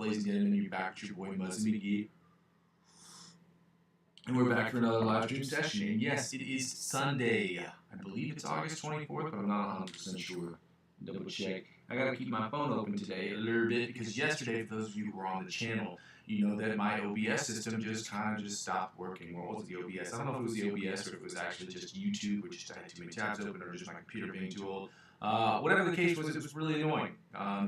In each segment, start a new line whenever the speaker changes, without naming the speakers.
ladies and gentlemen? You're back with your boy Muzzy McGee. And we're back for another live stream session. And yes, it is Sunday. I believe it's August 24th, but I'm not 100% sure. Double check. I gotta keep my phone open today a little bit because yesterday, for those of you who were on the channel, you know that my OBS system just stopped working. What was the OBS? I don't know if it was the OBS or if it was actually just YouTube, which just I had too many tabs open, or just my computer being too old. Whatever the case was, it was really annoying.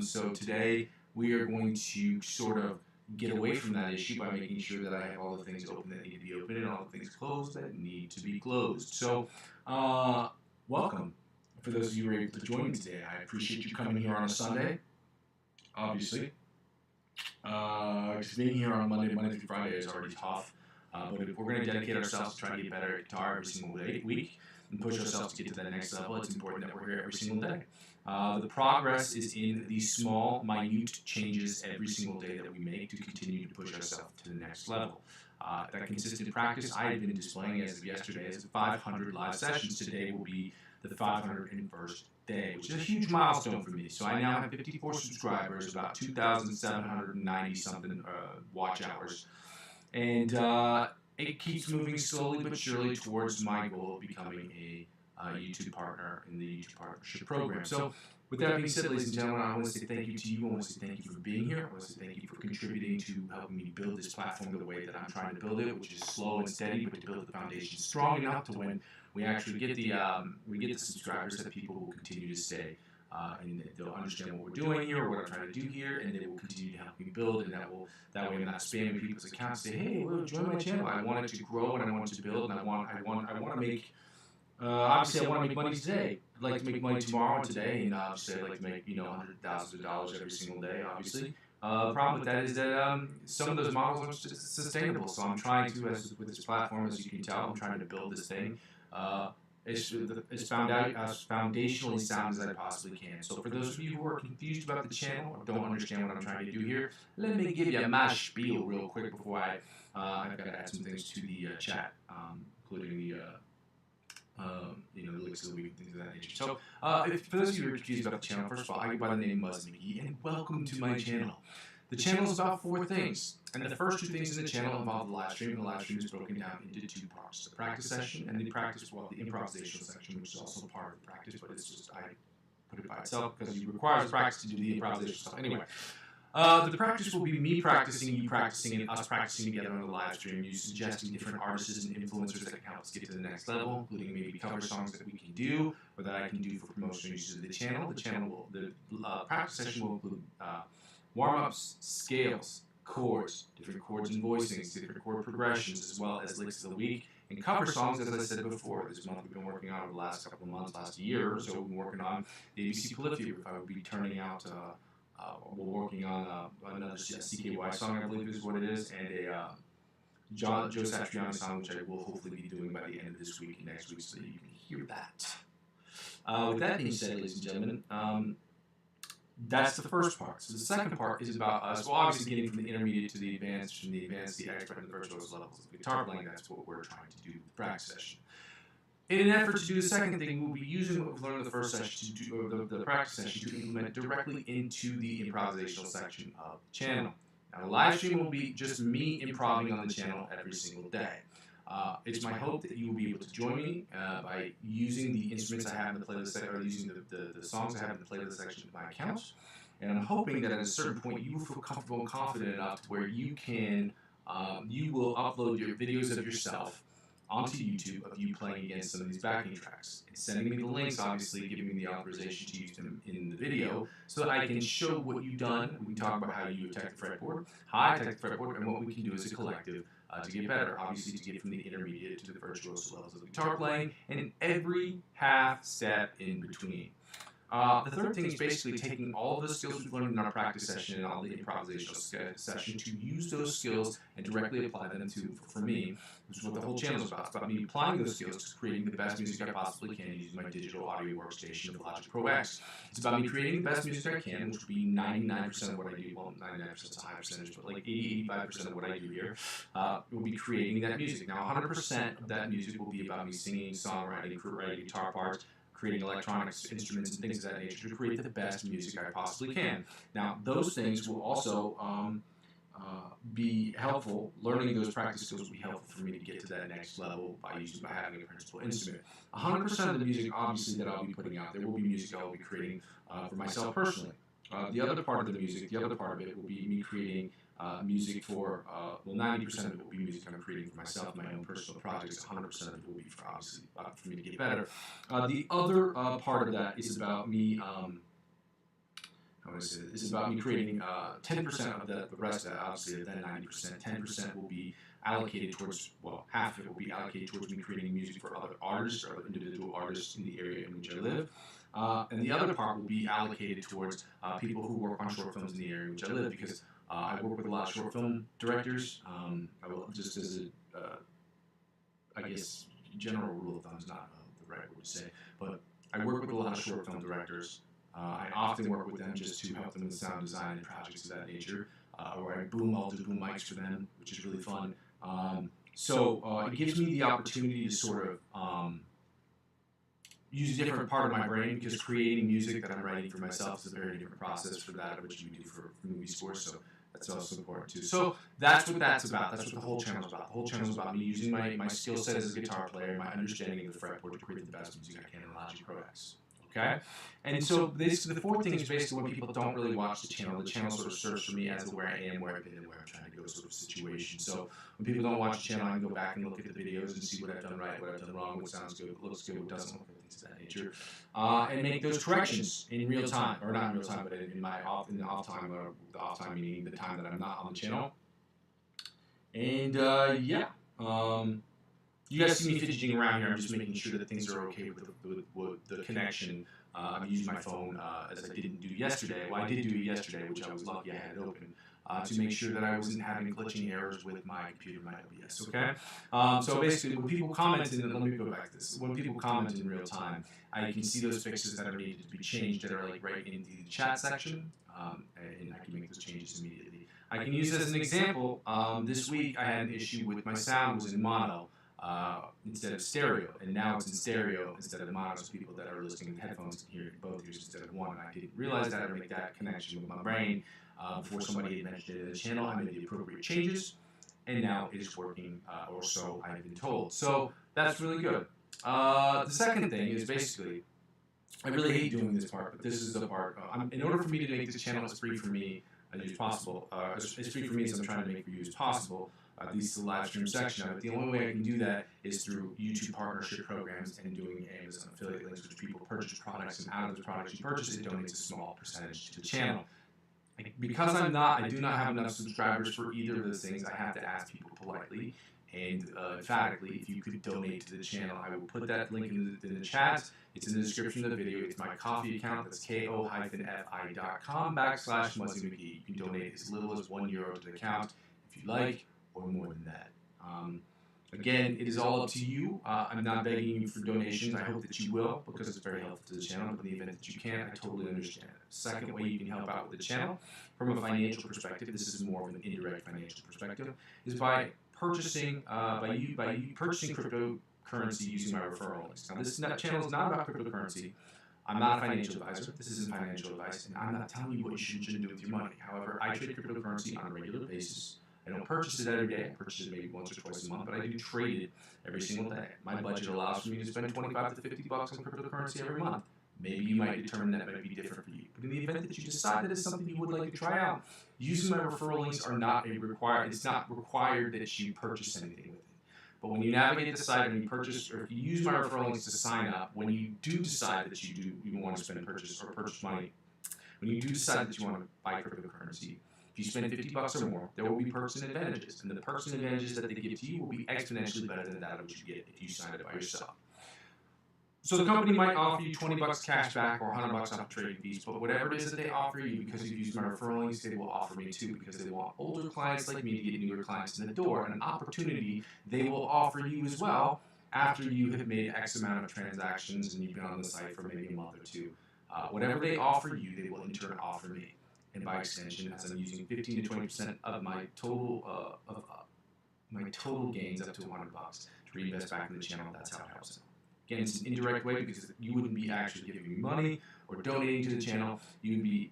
So today we are going to sort of get away from that issue by making sure that I have all the things open that need to be open and all the things closed that need to be closed. So, welcome. For those of you who are able to join me today, I appreciate you coming here on a Sunday, obviously. Because being here on Monday through Friday is already tough. But if we're going to dedicate ourselves to trying to get better at guitar every single week and push ourselves to get to that next level, it's important that we're here every single day. The progress is in these small, minute changes every single day that we make to continue to push ourselves to the next level. That consistent practice I have been displaying as of yesterday as 500 live sessions. Today will be the 501st day, which is a huge milestone for me. So I now have 54 subscribers, about 2,790 something watch hours. And it keeps moving slowly but surely towards my goal of becoming a YouTube partner in the YouTube Partnership Program. So with that being said, ladies and gentlemen, I want to say thank you to you. I want to say thank you for being here. I want to say thank you for contributing to helping me build this platform the way that I'm trying to build it, which is slow and steady, but to build the foundation strong enough to when we actually get the subscribers that people will continue to stay. And they'll understand what we're doing here, what I'm trying to do here, and they will continue to help me build, and that way I'm not spamming people's accounts. Say, hey, well, join my channel. I want it to grow, and I want it to build, and I want to make. Obviously, I want to make money today. I'd like to make money tomorrow and today, and obviously, I'd like to make hundreds of thousands of dollars every single day. Obviously, the problem with that is that some of those models aren't sustainable. So I'm trying to, with this platform, as you can tell, I'm trying to build this thing. As foundationally sound as I possibly can. So for those of you who are confused about the channel or don't understand what I'm trying to do here, let me give you my spiel real quick before I've got to add some things to the chat, including the lyrics of the week, things of that nature. So for those of you who are confused about the channel, first of all, I go by the name Muzzy McGee, and welcome to my channel. The channel is about 4 things, and the first 2 things in the channel involve the live stream, and the live stream is broken down into 2 parts: the practice session and the improvisational section, which is also part of the practice, but it's just I put it by itself because it requires practice to do the improvisational stuff. Anyway, the practice will be me practicing, you practicing, and us practicing together on the live stream, you suggesting different artists and influencers that can help us get to the next level, including maybe cover songs that we can do or that I can do for promotional uses of the channel. The practice session will include warm-ups, scales, chords, different chords and voicings, different chord progressions, as well as licks of the week, and cover songs, as I said before. This month we've been working on over the last couple of months, last year or so, we've been working on the ABC Polyphia riff. I would be turning out, we're working on another CKY song, I believe is what it is, and a Joe Satriani song, which I will hopefully be doing by the end of this week and next week, so that you can hear that. With that being said, ladies and gentlemen, that's the first part. So the second part is about us, well, obviously getting from the intermediate to the advanced, from the advanced to the expert, and the virtuoso levels of guitar playing. That's what we're trying to do with the practice session. In an effort to do the second thing, we'll be using what we've learned in the first session, to do the practice session, to implement directly into the improvisational section of the channel. Now, the live stream will be just me improving on the channel every single day. It's my hope that you will be able to join me by using the instruments I have in the playlist, or using the songs I have in the playlist section of my account. And I'm hoping that at a certain point you will feel comfortable and confident enough to where you will upload your videos of yourself onto YouTube of you playing against some of these backing tracks and sending me the links, obviously giving me the authorization to use them in the video so that I can show what you've done. We can talk about how you attack the fretboard, how I attack the fretboard, and what we can do as a collective to get better, obviously to get from the intermediate to the virtuoso levels of guitar playing, and in every half step in between. The third thing is basically taking all of the skills we've learned in our practice session and all the improvisational session to use those skills and directly apply them to, for me, which is what the whole channel is about. It's about me applying those skills to creating the best music I possibly can using my digital audio workstation of Logic Pro X. It's about me creating the best music I can, which would be 99% of what I do. Well, 99% is a high percentage, but like 80-85% of what I do here will be creating that music. Now, 100% of that music will be about me singing, songwriting, writing guitar parts, creating electronics, instruments, and things of that nature to create the best music I possibly can. Now, those things will also be helpful. Learning those practice skills will be helpful for me to get to that next level by having a principal instrument. 100% of the music, obviously, that I'll be putting out there will be music I'll be creating for myself personally. The other part of the music, the other part of it will be me creating music for, 90% of it will be music I'm creating for myself, my own personal projects. 100% of it will be for, obviously, for me to get better. The other part of that is about me, is about me creating 10% of the rest of that, obviously, then 90%. 10% will be allocated towards, well, half of it will be allocated towards me creating music for other artists or other individual artists in the area in which I live. And the other part will be allocated towards people who work on short films in the area in which I live, because I work with a lot of short film directors. I will, just as a, I guess, general rule of thumb is not the right word to say, but I work with a lot of short film directors. I often work with them just to help them with sound design and projects of that nature, or I'll do boom mics for them, which is really fun. So it gives me the opportunity to sort of use a different part of my brain, because creating music that I'm writing for myself is a very different process for that which we do for movie scores. So that's also important too. So that's what that's about. That's what the whole channel is about. The whole channel is about me using my skill set as a guitar player, my understanding of the fretboard to create the best music I can in Logic Pro X. Okay? And so the fourth thing is basically when people don't really watch the channel sort of serves for me as where I am, where I've been, and where I'm trying to go sort of situation. So when people don't watch the channel, I can go back and look at the videos and see what I've done right, what I've done wrong, what sounds good, what looks good, what doesn't look good, things of that nature, and make those corrections in real time, or not in real time, but in the off time, or the off time meaning the time that I'm not on the channel. And you guys see me fidgeting around here. I'm just making sure that things are okay with the connection. I'm using my phone as I didn't do yesterday. Well, I did do it yesterday, which I was lucky I had it open, to make sure that I wasn't having glitching errors with my computer, my OBS, okay? So basically, when people comment, and let me go back to this. When people comment in real time, I can see those fixes that are needed to be changed that are like right in the chat section, and I can make those changes immediately. I can use as an example, this week I had an issue with my sound was in mono. Instead of stereo, and now it's in stereo instead of mono, so people that are listening with headphones can hear both ears instead of one. And I didn't realize that or make that connection with my brain before somebody had mentioned it in the channel. I made the appropriate changes, and now it is working, or so I've been told. So that's really good. The second thing is basically, I really hate doing this part, but this is the part. In order for me to make this channel as free for me as possible, as free for me as I'm trying to make for you as possible, at least the live stream section of it. The only way I can do that is through YouTube partnership programs and doing Amazon affiliate links, which people purchase products, and out of those products you purchase, it donates a small percentage to the channel. Because I do not have enough subscribers for either of those things, I have to ask people politely and emphatically if you could donate to the channel. I will put that link in the chat. It's in the description of the video. It's my Ko-fi account. That's ko-fi.com/Muzzy McGee. You can donate as little as €1 to the account if you like, or more than that. Again, it is all up to you. I'm not begging you for donations. I hope that you will, because it's very helpful to the channel. But in the event that you can't, I totally understand. Second way you can help out with the channel, from a financial perspective, this is more of an indirect financial perspective, is by purchasing purchasing cryptocurrency using my referral links. Now, this channel is not about cryptocurrency. I'm not a financial advisor. This isn't financial advice, and I'm not telling you what you should and shouldn't do with your money. However, I trade cryptocurrency on a regular basis. I don't purchase it every day. I purchase it maybe once or twice a month, but I do trade it every single day. My budget allows for me to spend $25 to $50 on cryptocurrency every month. Maybe you might determine that might be different for you. But in the event that you decide that it's something you would like to try out, using my referral links are not it's not required that you purchase anything with it. But when you navigate the site and you purchase, or if you use my referral links to sign up, when you do decide that you want to spend purchase money, when you do decide that you want to buy cryptocurrency, if you spend $50 or more, there will be perks and advantages, and the perks and advantages that they give to you will be exponentially better than that of what you get if you sign it by yourself. So the company might offer you $20 cash back or $100 off trading fees, but whatever it is that they offer you, because you've used my referral links, they will offer me too, because they want older clients like me to get newer clients in the door, and an opportunity they will offer you as well after you have made X amount of transactions and you've been on the site for maybe a month or two. Whatever they offer you, they will in turn offer me. And by extension, as I'm using 15 to 20% of my total gains up to $100 to reinvest back in the channel, that's how it helps out. Again, it's an indirect way because you wouldn't be actually giving me money or donating to the channel. You'd be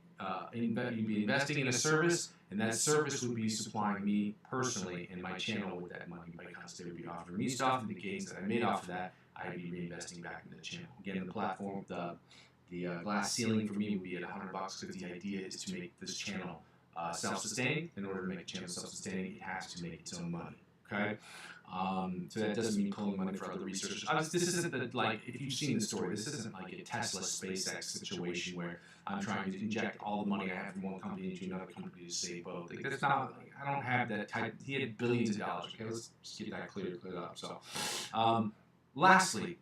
investing in a service, and that service would be supplying me personally and my channel with that money because they would be offering me stuff, and the gains that I made off of that, I'd be reinvesting back into the channel. Again, the platform, the glass ceiling for me would be at $100 because the idea is to make this channel self-sustaining. In order to make a channel self-sustaining, it has to make its own money. Okay. So that doesn't mean pulling money for other researchers. This isn't like, if you've seen the story, this isn't like a Tesla SpaceX situation where I'm trying to inject all the money I have from one company into another company to save both. Like, that's not, like, I don't have that type. He had billions of dollars. Okay, let's just get that cleared up. So, lastly,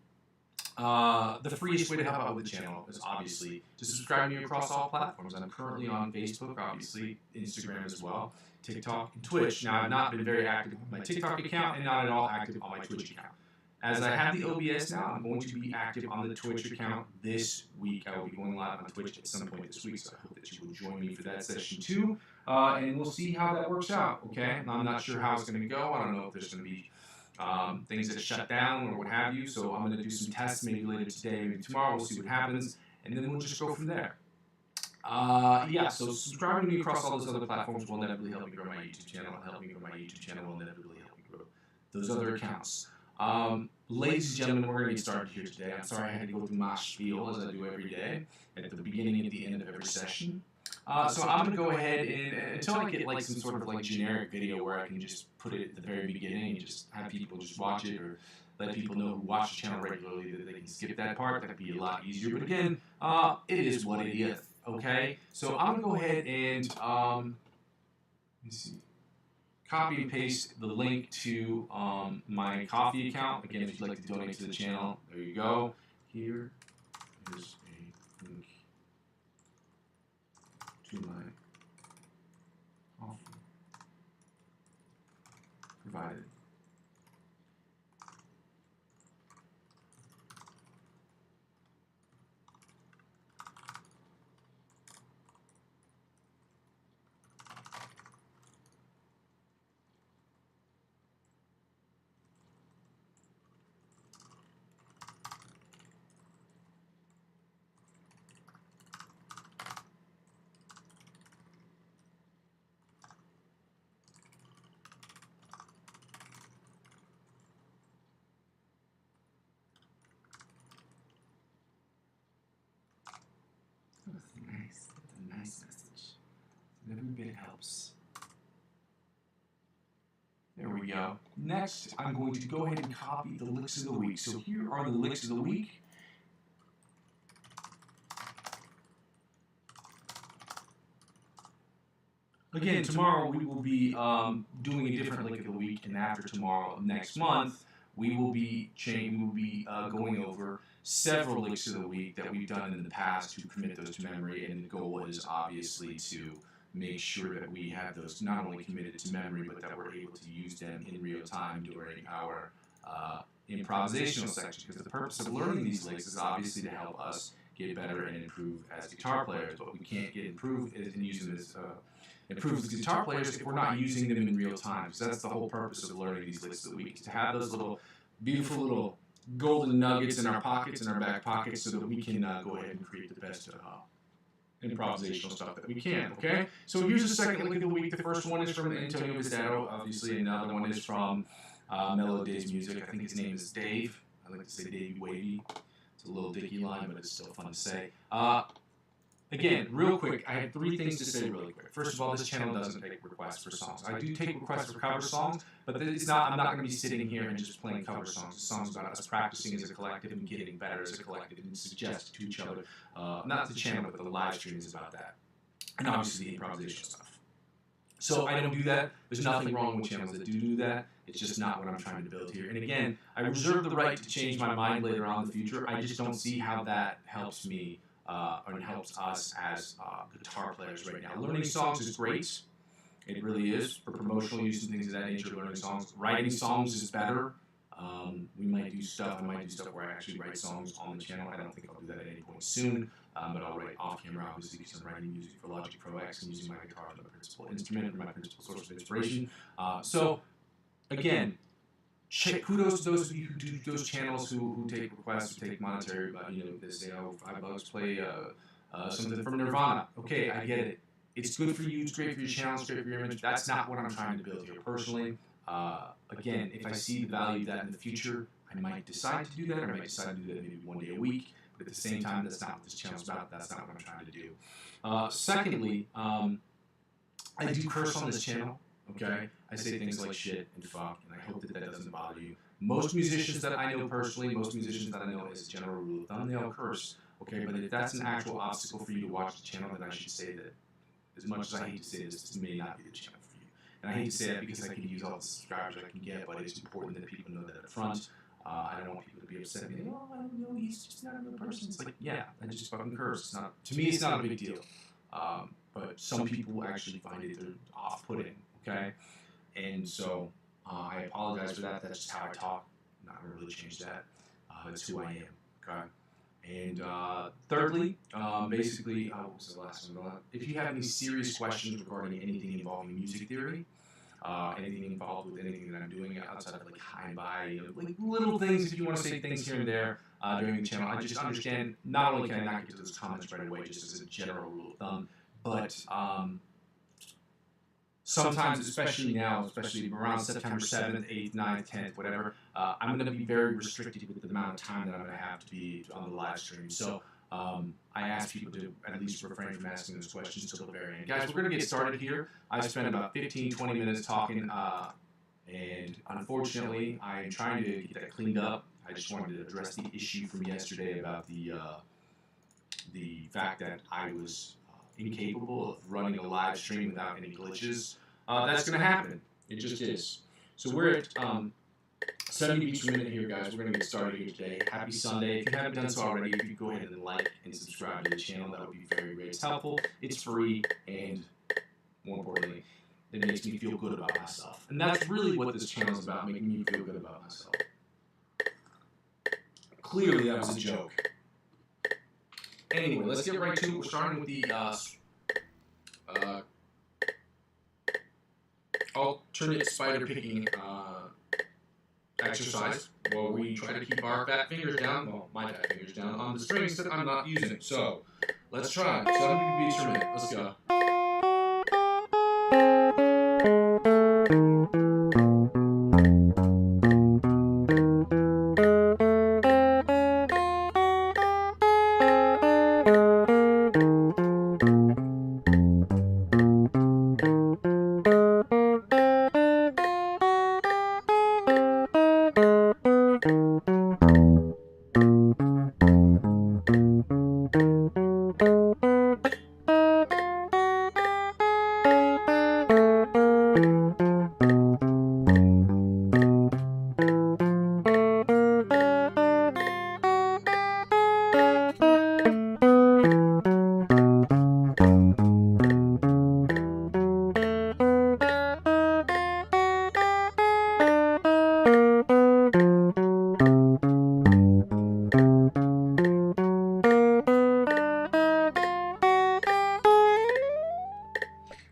the freest way to help out with the channel is obviously to subscribe to me across all platforms. I'm currently on Facebook, obviously, Instagram as well, TikTok, and Twitch. Now, I've not been very active on my TikTok account and not at all active on my Twitch account. As I have the OBS now, I'm going to be active on the Twitch account this week. I will be going live on Twitch at some point this week, so I hope that you will join me for that session too. And we'll see how that works out, okay? I'm not sure how it's going to go. I don't know if there's going to be things that shut down or what have you, so I'm going to do some tests maybe later today, maybe tomorrow. We'll see what happens, and then we'll just go from there. Yeah, so subscribing to me across all those other platforms will inevitably help me grow my YouTube channel, and help me grow my YouTube channel will inevitably help me grow those other accounts. Ladies and gentlemen, we're going to get started here today. I'm sorry I had to go through my spiel as I do every day, at the beginning and at the end of every session. So I'm going to go ahead and, until I get like some sort of like generic video where I can just put it at the very beginning and just have people just watch it, or let people know who watch the channel regularly that they can skip that part. That'd be a lot easier. But again, it is what it is. Okay? So I'm going to go ahead and, let me see. Copy and paste the link to my Coffee account. Again, if you'd like to donate to the channel, there you go. Here is a link to my Coffee provided. That's a nice message. Every bit helps. There we go. Next, I'm going to go ahead and copy the licks of the week. So here are the licks of the week. Again, tomorrow we will be doing a different lick of the week, and after tomorrow, next month, we will be going over several licks of the week that we've done in the past to commit those to memory, and the goal is obviously to make sure that we have those not only committed to memory, but that we're able to use them in real time during our improvisational section, because the purpose of learning these licks is obviously to help us get better and improve as guitar players, but we can't get improved and use them as improve as guitar players if we're not using them in real time. So that's the whole purpose of learning these licks of the week, is to have those little beautiful little golden nuggets in our pockets, in our back pockets, so that we can go ahead and create the best improvisational stuff that we can, okay? So here's the second lick of the week. The first one is from Antonio Vizzetto, obviously. Another one is from Mellow Days Music. I think his name is Dave. I like to say Davey Wavy. It's a little dicky line, but it's still fun to say. Again, real quick, I have 3 things to say really quick. First of all, this channel doesn't take requests for songs. I do take requests for cover songs, but it's not. I'm not going to be sitting here and just playing cover songs. The song's about us practicing as a collective and getting better as a collective and suggest to each other. Not the channel, but the live stream is about that. And obviously the improvisational stuff. So I don't do that. There's nothing wrong with channels that do that. It's just not what I'm trying to build here. And again, I reserve the right to change my mind later on in the future. I just don't see how that helps me or helps us as guitar players right now. Learning songs is great. It really is, for promotional use and things of that nature. Learning songs. Writing songs is better. We might do stuff. I might do stuff where I actually write songs on the channel. I don't think I'll do that at any point soon, but I'll write off camera, obviously, because I'm writing music for Logic Pro X and using my guitar as my principal instrument, or my principal source of inspiration. So, again, kudos to those of you who do those channels who take requests, who take monetary, they say, oh, $5, play something from Nirvana. Okay, I get it. It's good for you, it's great for your channel, it's great for your image. That's not what I'm trying to build here personally. Again, if I see the value of that in the future, I might decide to do that, or I might decide to do that maybe one day a week. But at the same time, that's not what this channel's about. That's not what I'm trying to do. Secondly, I do curse on this channel. Okay, I say things like shit and fuck, and I hope that that doesn't bother you. Most musicians that I know personally, most musicians that I know as a general rule of thumb, they'll curse. Okay, but if that's an actual obstacle for you to watch the channel, then I should say that. As much as I hate to say this may not be the channel for you. And I hate to say that because I can use all the subscribers I can get, but it's important that people know that up front. I don't want people to be upset and be like, oh, I don't know, he's just not a real person. It's like, yeah, I just fucking curse. It's not, to me, it's not a big deal. But some people actually find it off-putting, okay? And so I apologize for that. That's just how I talk. I'm not going to really change that. That's who I am, okay? And thirdly, basically, what was the last one? If you have any serious questions regarding anything involving music theory, anything involved with anything that I'm doing outside of like high and by, like little things, if you want to say things here and there during the channel, I just understand not only can I not get to those comments right away, just as a general rule of thumb, but sometimes, especially now, especially around September 7th, 8th, 9th, 10th, whatever, I'm going to be very restricted with the amount of time that I'm going to have to be on the live stream. So I ask people to at least refrain from asking those questions until the very end. Guys, we're going to get started here. I spent about 15, 20 minutes talking, and unfortunately, I'm trying to get that cleaned up. I just wanted to address the issue from yesterday about the fact that I was incapable of running a live stream without any glitches. That's going to happen. It just is. So we're at 70 beats per minute here, guys. We're going to get started here today. Happy Sunday. If you haven't done so already, if you go ahead and like and subscribe to the channel, that would be very great. It's helpful, it's free, and more importantly, it makes me feel good about myself. And that's really what this channel is about, making me feel good about myself. Clearly, that was a joke. Anyway, let's get right to it. We're starting with the alternate spider picking exercise, where we try to keep our fat fingers down, well, my fat fingers down, on the strings that I'm not using. So, let's try. 70 beats per minute. Let's go.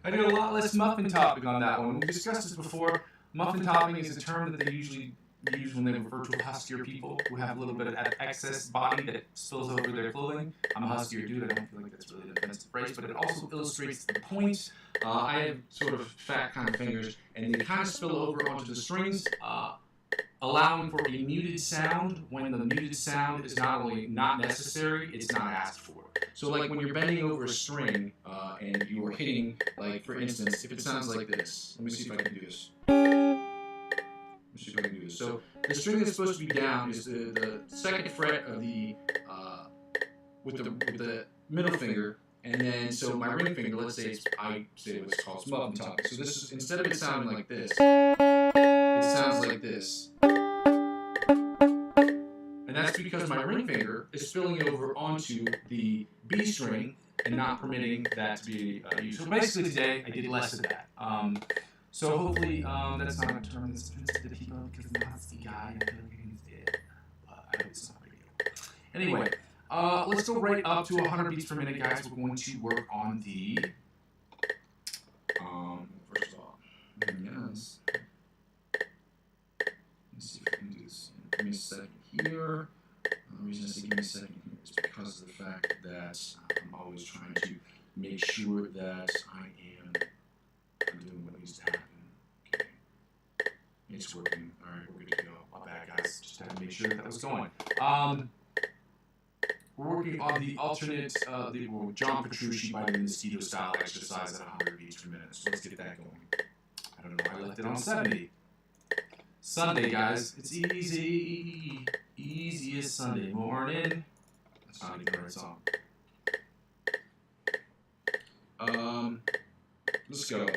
I did a lot less muffin topping on that one. We discussed this before. Muffin topping is a term that they usually use when they refer to huskier people who have a little bit of excess body that spills over their clothing. I'm a huskier dude. I don't feel like that's really an offensive phrase, but it also illustrates the point. I have sort of fat kind of fingers, and they kind of spill over onto the strings, allowing for a muted sound when the muted sound is not only not necessary, it's not asked for. So like when you're bending over a string and you are hitting, like for instance, if it sounds like this. Let me see if I can do this. So the string that's supposed to be down is the second fret of the, with the middle finger, and then so my ring finger, let's say I say what's called muffin topping. So this is, instead of it sounding like this, it sounds like this. And that's because my ring finger is spilling over onto the B string and not permitting that to be used. So basically today, I did less of that. So hopefully that's not a term that's offensive to people because I'm not the guy. I feel like he's dead. But I hope it's not a big deal. Anyway, let's go right up to 100 beats per minute, guys. We're going to work on the, first of all, yes. Let's see. sure that I'm doing what needs to happen. Okay. It's working. All right, we're good to go. My bad, guys. Just had to make sure that was going. We're working on the alternate, the John Petrucci by the mosquito style exercise at 100 beats per minute. So let's get that going. I don't know why I left it on 70. Sunday, guys. It's easy. Easiest Sunday morning. That's not even the right song. Let's go.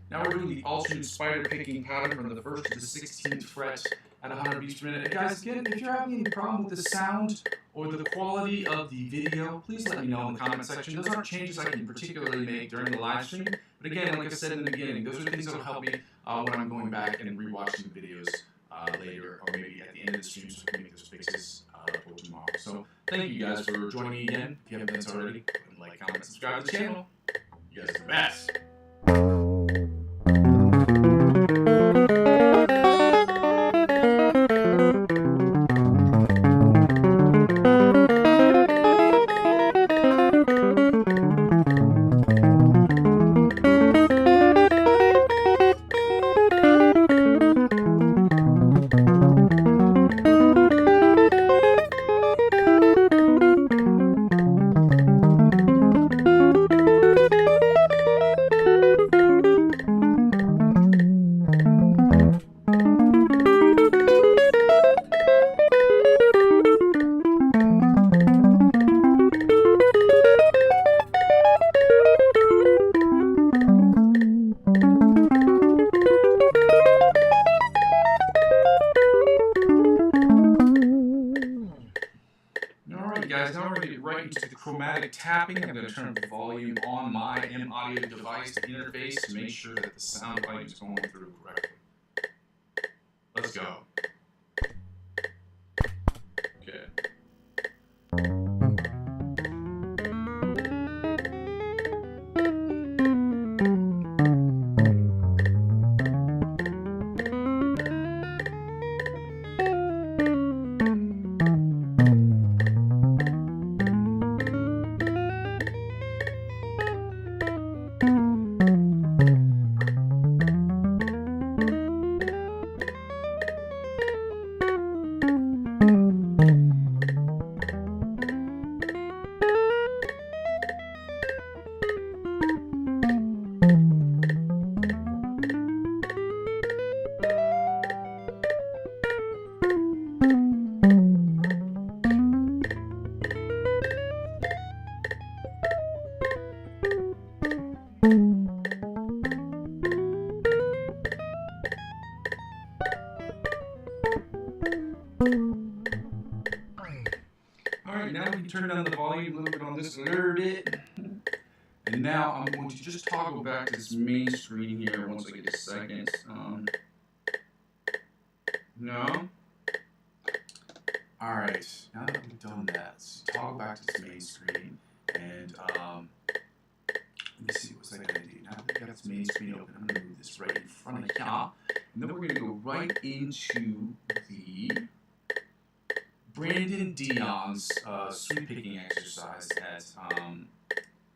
Now we're doing the alternate spider picking pattern from the 1st to the 16th fret at 100 beats per minute. And guys, again, if you're having any problem with the sound or the quality of the video, please let me know in the comment section. Those aren't changes I can particularly make during the live stream. But again, like I said in the beginning, those are things that will help me when I'm going back and rewatching the videos later, or maybe at the end of the stream, so we can make those fixes for tomorrow. So thank you guys for joining me again. If you haven't done so already, go ahead and like, comment, subscribe to the channel. You guys are the best. Guys, now we're going to get right into the chromatic tapping. I'm going to turn up the volume on my M-Audio device interface to make sure that the sound volume is going through correctly. Let's go. Okay. Alright, now we can turn down the volume a little bit on this, a little bit. And now I'm going to just toggle back to this main screen here once I get a second. No? Alright, now that we've done that, let's toggle back to this main screen. And let me see, what's I gonna do? Now that we've got this main screen open, I'm gonna move this right in front of y'all. And then we're gonna go right into the Brandon Dion's sweep picking exercise at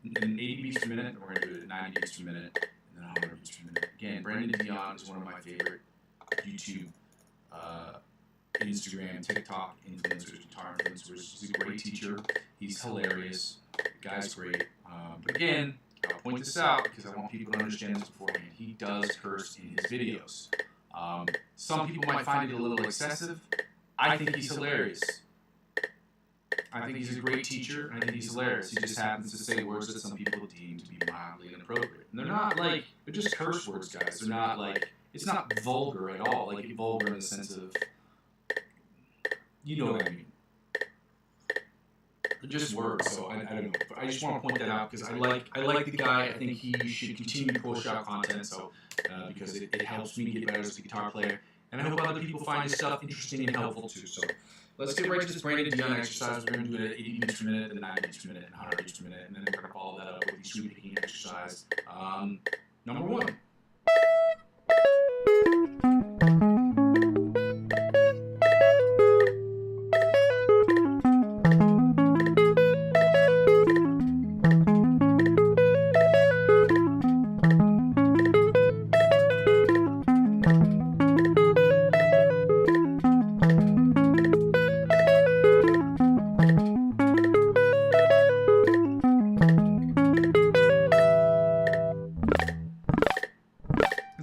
in 80 beats per minute. We're going to do it at 90 beats per minute and then 100 beats per minute. Again, Brandon Dion is one of my favorite YouTube Instagram, TikTok influencers, guitar influencers. He's a great teacher. He's hilarious. The guy's great. But again, I'll point this out because I want people to understand this beforehand. He does curse in his videos. Some people might find it a little excessive. I think he's hilarious. I think he's a great teacher, and I think he's hilarious. He just happens to say words that some people deem to be mildly inappropriate. And they're not like, they're just curse words, guys. They're not like, it's not vulgar at all. Like, vulgar in the sense of, you know what I mean. They're just words, so I don't know. But I just want to point that out because I like the guy. I think he should continue to push out content, so because it helps me get better as a guitar player. And I hope other people find his stuff interesting and helpful too. So let's get right to this Brandon Dion exercise. We're going to do it at 80 beats per minute, then 90 beats per minute, and 100 beats per minute. And then we're going to follow that up with the sweep picking exercise. Number 1.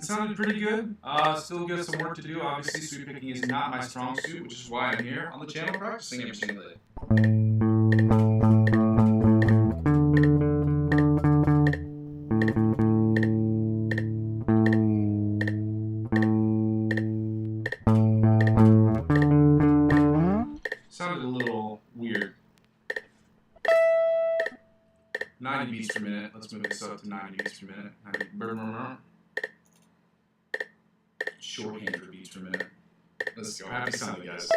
Sounded pretty good. Still got some work to do. Obviously, sweep picking is not my strong suit, which is why I'm here on the channel practicing every single day. Sounded a little weird. 90 beats per minute. Let's move this up to 90 beats per minute. Shorthand for beats per minute. Let's go. Happy Sunday, guys.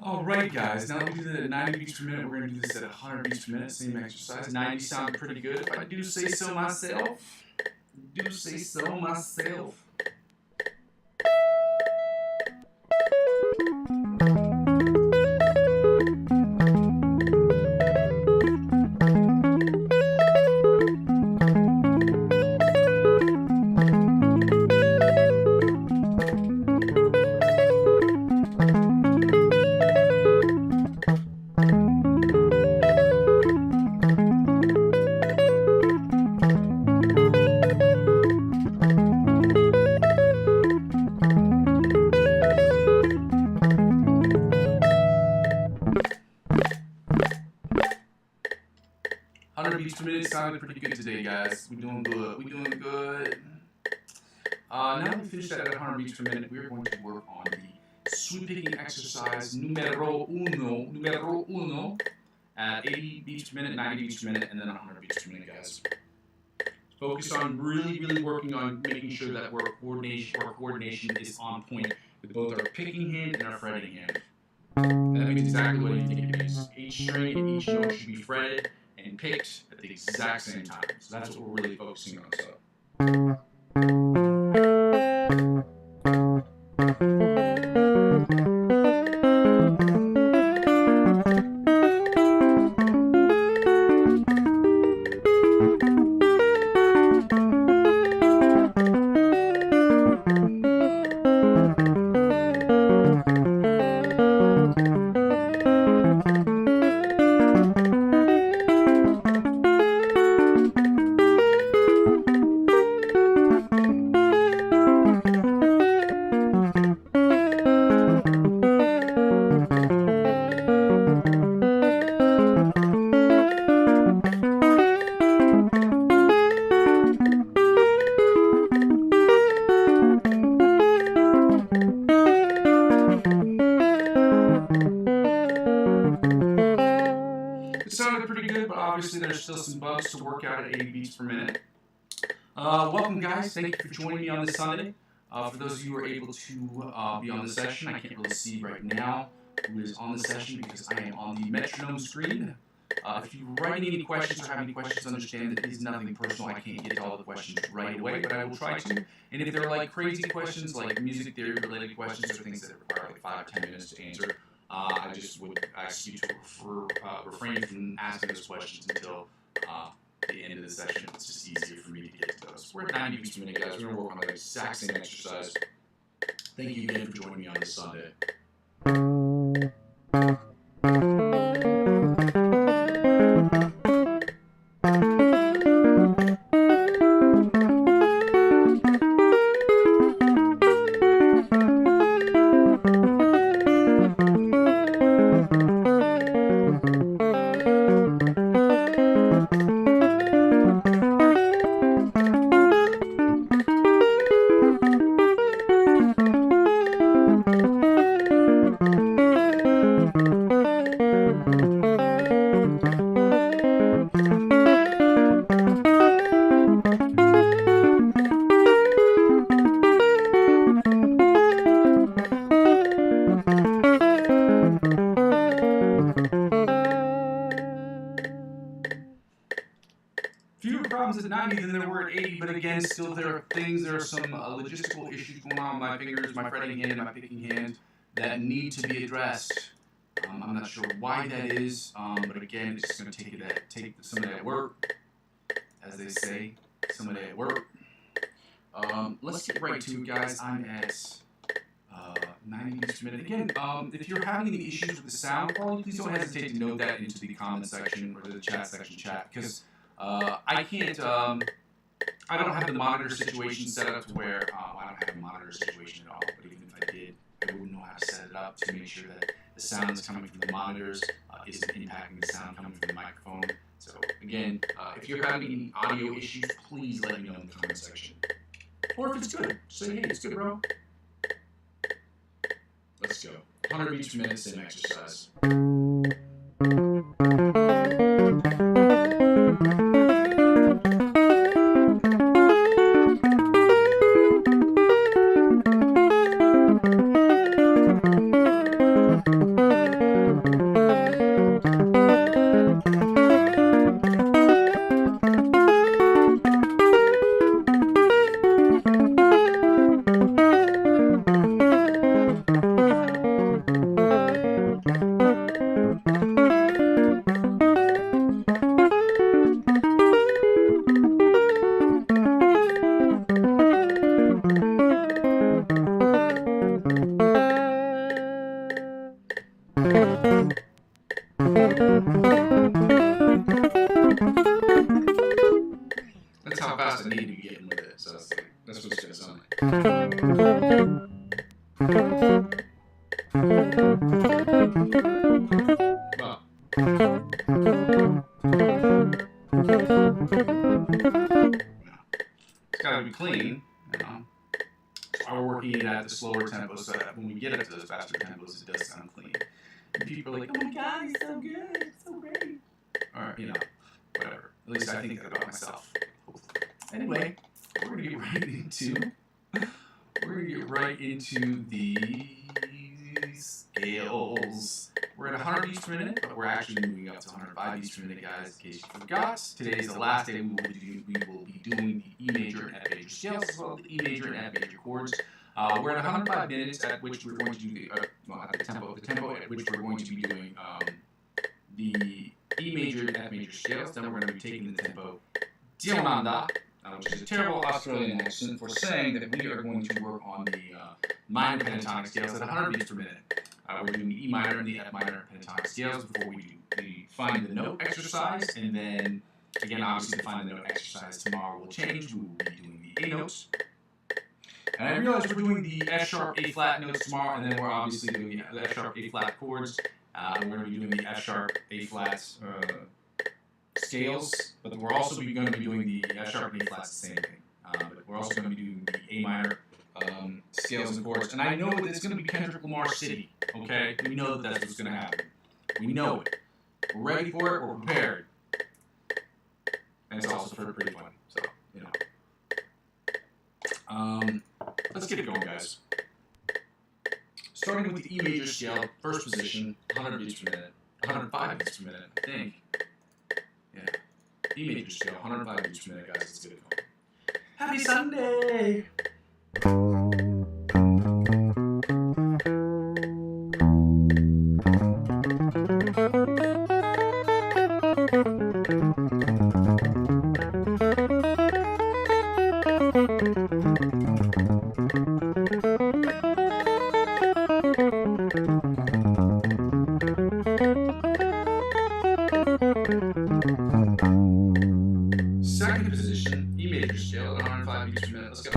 Alright guys, now that we did it at 90 beats per minute, we're going to do this at 100 beats per minute, same exercise. 90 sounded pretty good, if I do say so myself. Beats per minute sounded pretty good today, guys. We're doing good. Now that we finished that at 100 beats per minute, we're going to work on the sweep picking exercise numero uno at 80 beats per minute, 90 beats per minute, and then 100 beats per minute, guys. Focus on really working on making sure that our coordination is on point with both our picking hand and our fretting hand. And that means exactly what you think it is. Each string and each note should be fretted and picked at the exact same time. So that's what we're really focusing on. So. Sounded pretty good, but obviously there's still some bugs to work out at 80 beats per minute. Welcome, guys. Thank you for joining me on this Sunday. For those of you who are able to be on the session, I can't really see right now who is on the session because I am on the metronome screen. If you write any questions or have any questions, understand that it is nothing personal. I can't get to all the questions right away, but I will try to. And if they're like crazy questions, like music theory related questions or things that require like 5 or 10 minutes to answer, I just would ask you to refrain from asking those questions until the end of the session. It's just easier for me to get to those. We're at 90 beats per minute, guys. We're going to work on the exact same exercise. Thank you again for joining me on this Sunday. Fewer problems at 90 than there were at 80, but again, still there are some logistical issues going on with my fingers, my fretting hand, and my picking hand that need to be addressed. I'm not sure why that is, but again, it's just going to take some of that work, as they say, some of that work. Let's get right to it, guys. I'm at 90 beats per minute. Again, if you're having any issues with the sound quality, please don't hesitate to note that into the comment section or the chat section because I can't, I don't have the monitor situation set up to where, I don't have a monitor situation at all, but even if I did, I wouldn't know how to set it up to make sure that the sound that's coming from the monitors isn't impacting the sound coming from the microphone. So again, if you're having any audio issues, please let me know in the comment section. Or if it's good, say, hey, it's good, bro. Let's go. 100 beats per minute, same exercise. That's how fast I need to be getting with it, so that's what it's going to sound like. Well, it's got to be clean, you know. So we're working it at the slower tempo so that when we get up to those faster tempos, it does sound clean. And people are like, oh my god, he's so good, it's so great. Or, you know, whatever. At least I think that about myself. Anyway, we're gonna get right into the scales. We're at 100 beats per minute, but we're actually moving up to 105 beats per minute, guys. In case you forgot, today is the last day we will be doing the E major and F major scales, as well as the E major and F major chords. We're at 105 minutes, at which we're going to do the tempo at which we're going to be doing the E major and F major scales. Then we're going to be taking the tempo Diamanda, which is a terrible Australian accent for saying that we are going to work on the minor pentatonic scales at 100 beats per minute. We're doing the E minor and the F minor pentatonic scales before we do the find the note exercise, and then again, obviously, the find the note exercise tomorrow will change. We will be doing the A notes. And I realize we're doing the F sharp, A flat notes tomorrow, and then we're obviously doing the F sharp, A flat chords. We're going to be doing the F sharp, A flat scales, but we're also going to be doing the F sharp and A flats the same thing. But we're also going to be doing the A minor scales and chords. And I know that it's going to be Kendrick Lamar City, okay? We know that that's what's going to happen. We know it. We're ready for it. We're prepared. And it's also pretty fun. So, you know. Let's get it going, guys. Starting with the E major scale, first position, 100 beats per minute. 105 beats per minute, I think. Yeah. E major scale, 105 beats per minute, guys. Let's get it going. Happy Sunday! Second position, E major scale at 105 beats per minute. Let's go.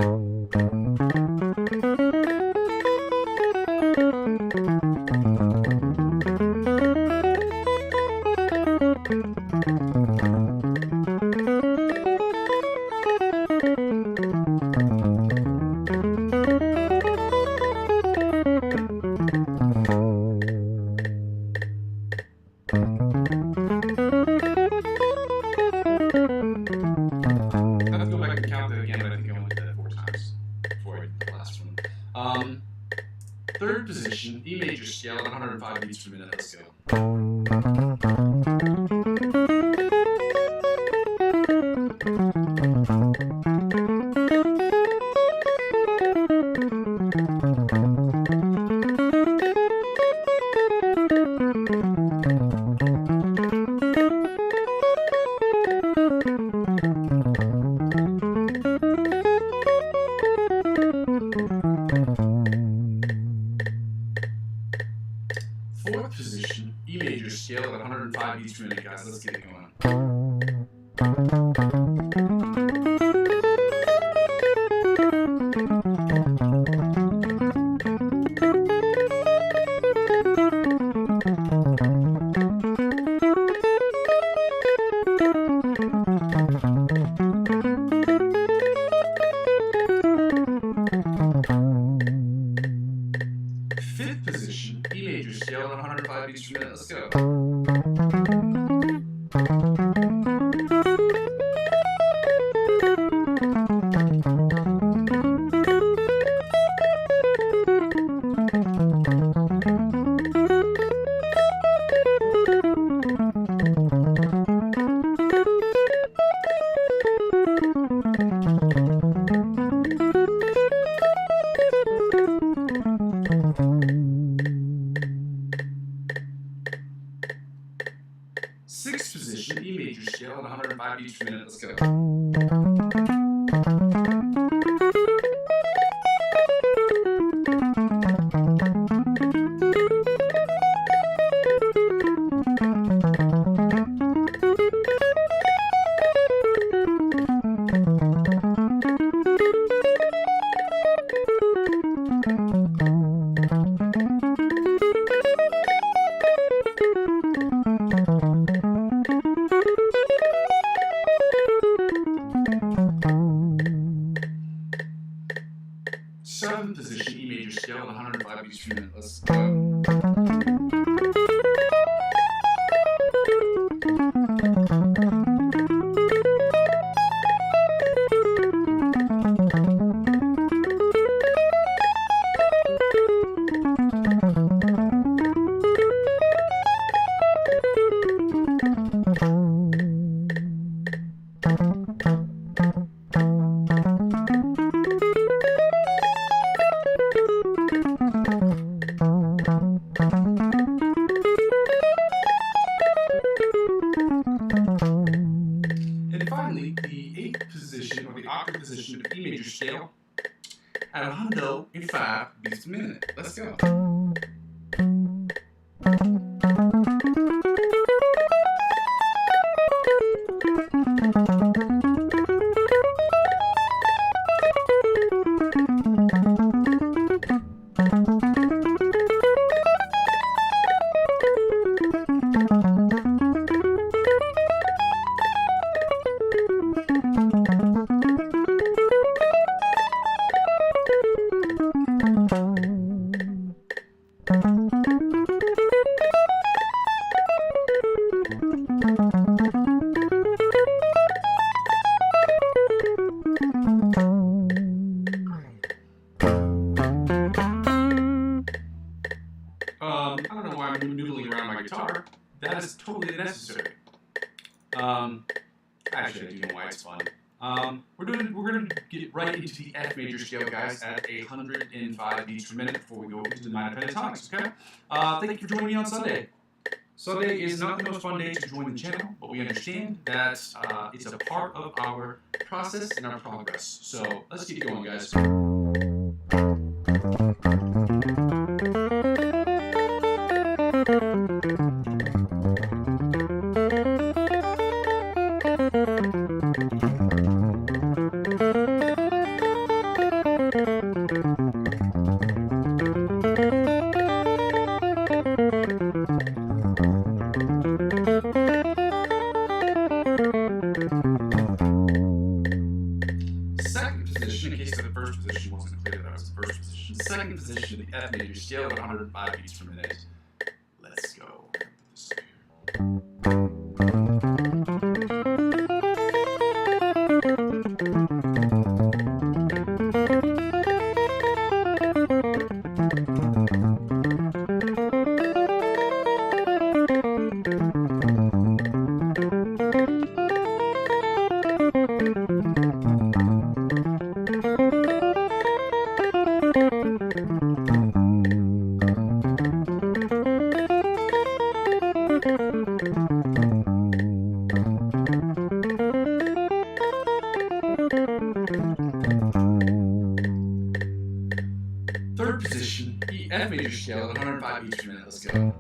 I have to go back and count that again, but I think I only did that 4 times before I did the last one. Third position, E major scale at 105 beats per minute. Let's go. Fourth position, E major scale at 105 beats per minute, guys. Let's get it going. Fifth position, E major scale at 105 beats per minute. Let's go. Sixth position, E major scale at 105 beats per minute. Let's go. I don't know why I'm noodling around my guitar. That is totally necessary. Actually, I do know why it's fun. We're gonna get right into the F major scale, guys, at 105 beats per minute before we go into the minor pentatonics. Okay. Thank you for joining me on Sunday. Sunday is not the most fun day to join the channel, but we understand that it's a part of our process and our progress. So let's keep going, guys. Second position of the F major scale at 105 beats per minute. Let's go. Third position, the F major scale at 105 beats per minute. Let's go.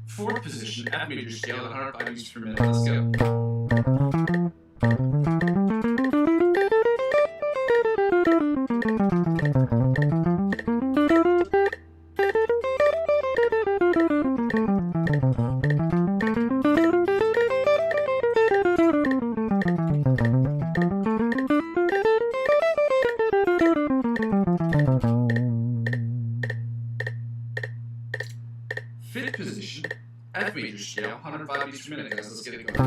Fourth position, F major scale at 105 beats per minute. Let's go. Fifth position, F major scale, 105 beats per minute, guys. Let's get it going.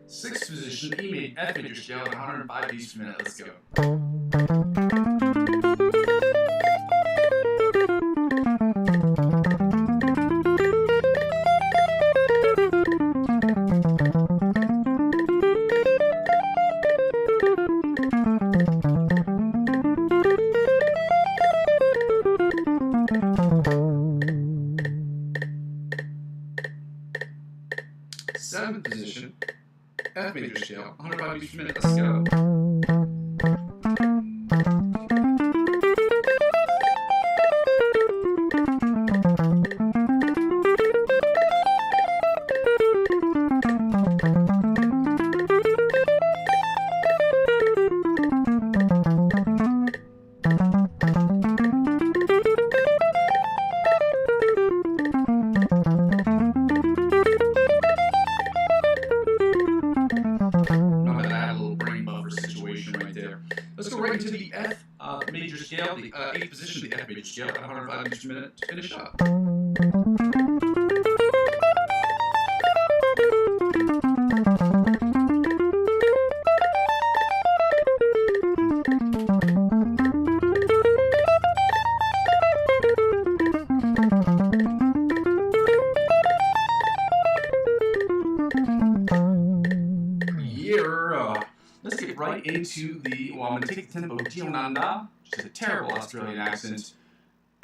Sixth position, F major scale at 105 beats per minute. Let's go. Seventh position, F major scale, 105 beats per minute. Let's go. Let's go right into the F major scale, the 8th position of the F major scale at 105 beats per minute to finish up. Let's get right into the, well, I'm going to take the tempo Dionanda, She's a terrible Australian accent.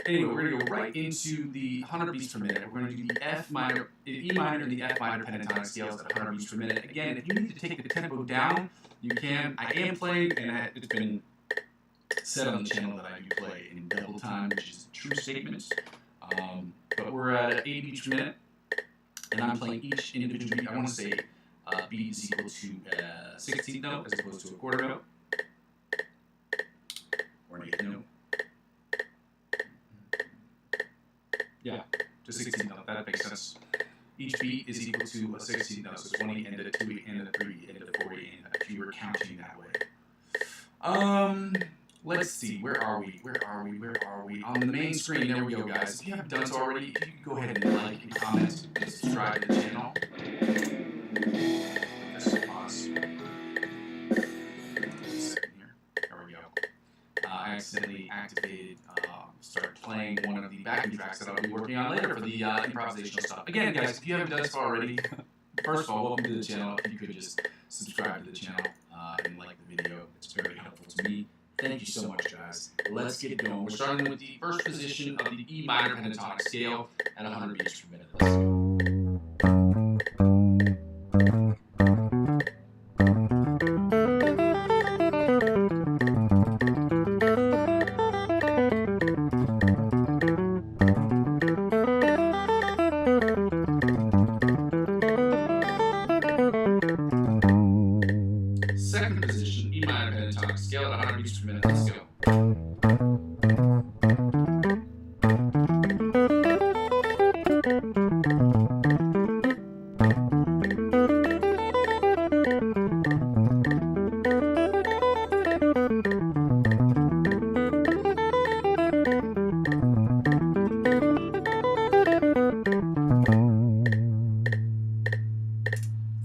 Anyway, we're going to go right into the 100 beats per minute. We're going to do the F minor, E minor, and the F minor pentatonic scales at 100 beats per minute. Again, if you need to take the tempo down, you can. I am playing, and it's been said on the channel that I do play in double time, which is a true statement. But we're at 80 beats per minute, and I'm playing each individual beat. I want to say beat is equal to a 16th note as opposed to a quarter note, or an eighth note. Yeah, just 16th note. That makes sense. Each beat is equal to a 16th note, so 20 and a 2 and a 3 and a 40, and if you were counting that way. Let's see, where are we? On the main screen, there we go, guys. If you haven't done so already, if you could go ahead and like and comment and subscribe to the channel. This is pause. There we go. I accidentally activated, started playing one of the backing tracks that I'll be working on later for the improvisational stuff. Again, guys, if you haven't done so already, first of all, welcome to the channel. If you could just subscribe to the channel and like the video, it's very helpful to me. Thank you so much, guys. Let's get going. We're starting with the first position of the E minor pentatonic scale at 100 beats per minute. Let's go. Second position, E minor pentatonic scale at 100 beats per minute. Let's go.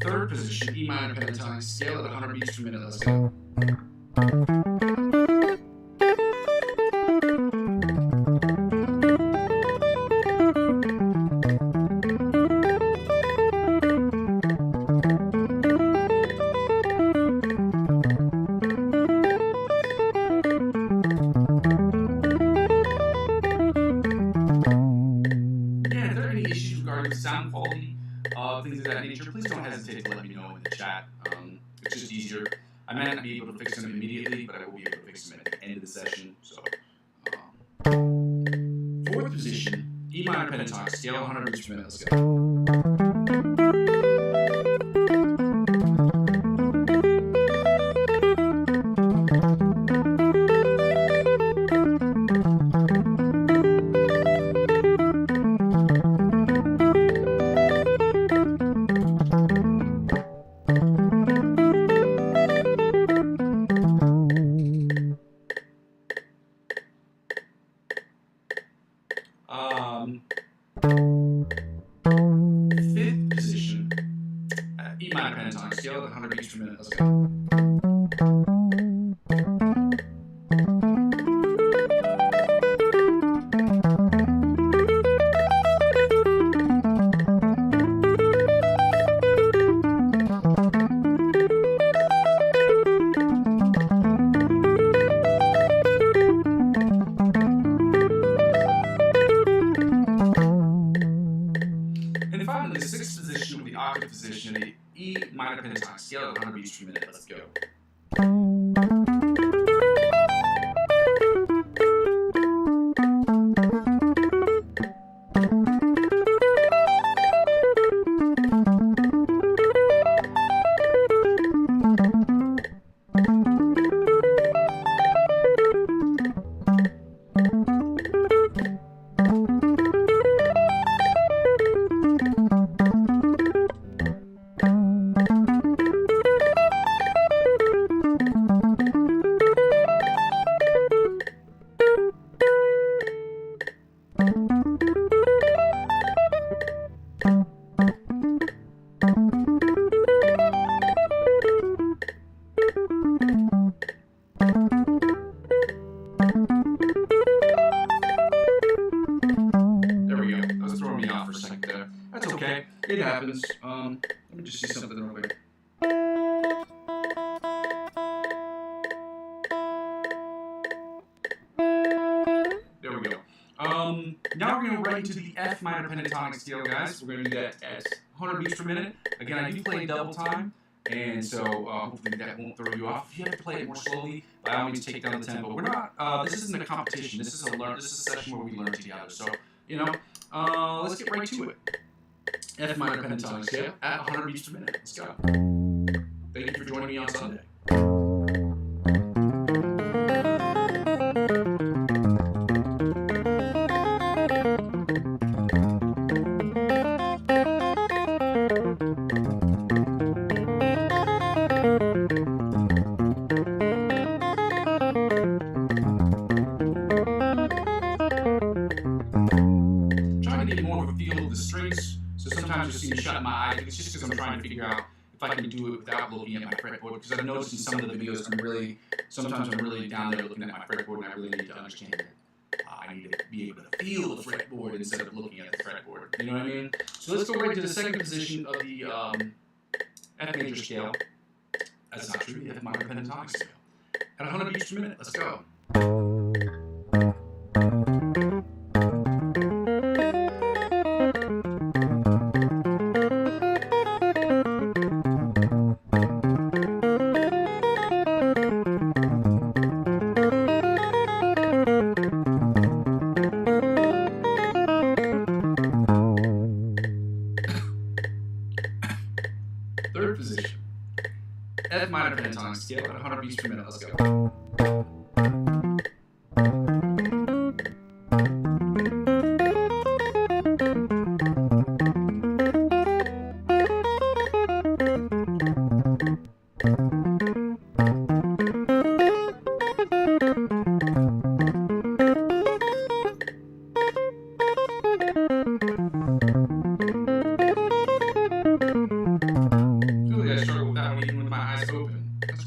Third position, E minor pentatonic scale at 100 beats per minute. Let's go. Again, if there are any issues regarding sound quality, things of that nature, please don't hesitate to let me know in the chat. It's just easier. I might not be able to fix them immediately, but I will be able to fix them at the end of the session. So, fourth position, E minor pentatonic scale, 100 beats per minute. Let's go. Fifth position, E minor pentatonic scale at 100 beats per minute. Let's go. And finally, the sixth position with the octave position, the E minor pentatonic scale at 100 beats per minute. Let's go. It happens. Let me just see something real quick. Now we're going to right into the F minor pentatonic scale, guys. We're going to do that at 100 beats per minute. Again, I do play double time, and so hopefully that won't throw you off. If you have to play it more slowly, by all means, take down the tempo. We're not. This isn't a competition. This is a session where we learn together. So let's get right to it. F minor pentatonic scale at 100 beats per minute. Let's go. Thank you for joining me on Sunday. Sometimes you'll see me shut my eyes. It's just because I'm trying to figure out if I can do it without looking at my fretboard. Because I've noticed in some of the videos, sometimes I'm really down there looking at my fretboard, and I really need to understand that I need to be able to feel the fretboard instead of looking at the fretboard. You know what I mean? So let's go right to the second position of the F major scale. That's not true. The F minor pentatonic scale at 100 beats per minute. Let's go. Third position, F minor pentatonic scale at 100 beats per minute. Let's go.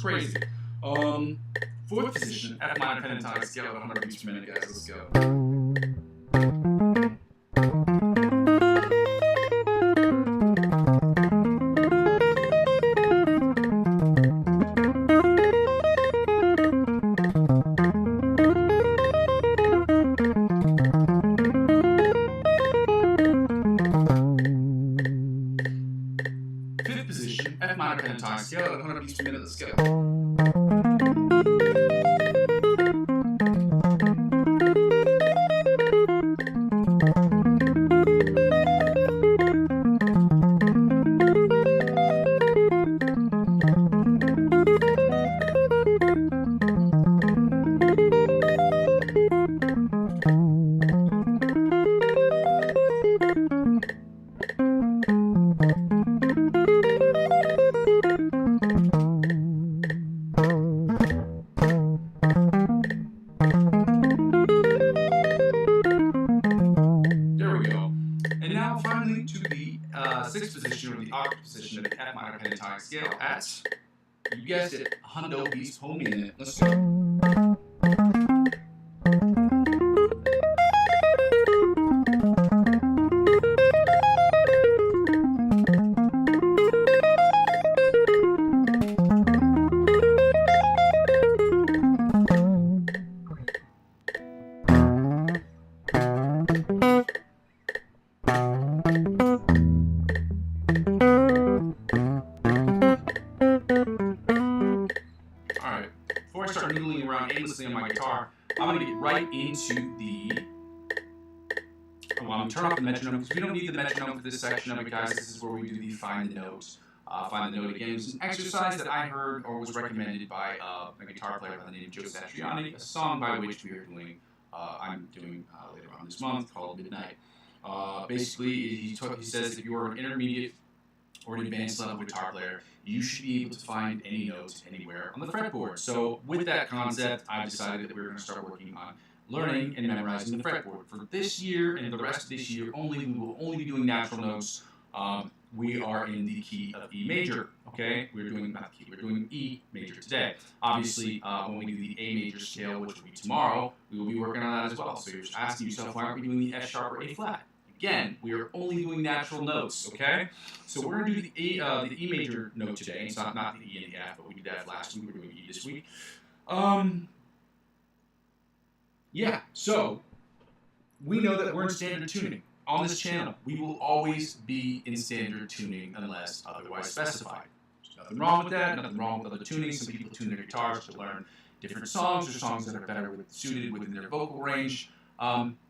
Crazy. Fourth position, F minor pentatonic scale at 100 beats per minute, guys. Let's go. Fifth position, F minor pentatonic scale at 100 beats per minute. Let's go. Sixth position, or the octave position of the F minor pentatonic scale at, you guessed it, 100 beats per minute. Let's go. Before I start noodling around aimlessly on my guitar, I'm going to get right into the... I'm going to turn off the metronome, because we don't need the metronome for this section of it, guys. This is where we do the find the note. Find the note again. It was an exercise that I heard or was recommended by a guitar player by the name of Joe Satriani, a song by which we are doing, I'm doing later on this month, called Midnight. Basically, he says that you are an intermediate or an advanced level guitar player, you should be able to find any notes anywhere on the fretboard. So with that concept, I decided that we were going to start working on learning and memorizing the fretboard. For this year and the rest of this year only, we will only be doing natural notes. We are in the key of E major, okay? We're doing, not the key, we're doing E major today. Obviously, when we do the A major scale, which will be tomorrow, we will be working on that as well. So you're asking yourself, why aren't we doing the F sharp or A flat? Again, we are only doing natural notes, okay? So we're going to do the E major note today. It's not the E and the F, but we did F last week. We're doing E this week. Yeah, so we know that we're in standard tuning. On this channel, we will always be in standard tuning unless otherwise specified. There's nothing wrong with that, nothing wrong with other tuning. Some people tune their guitars to learn different songs or songs that are better suited within their vocal range.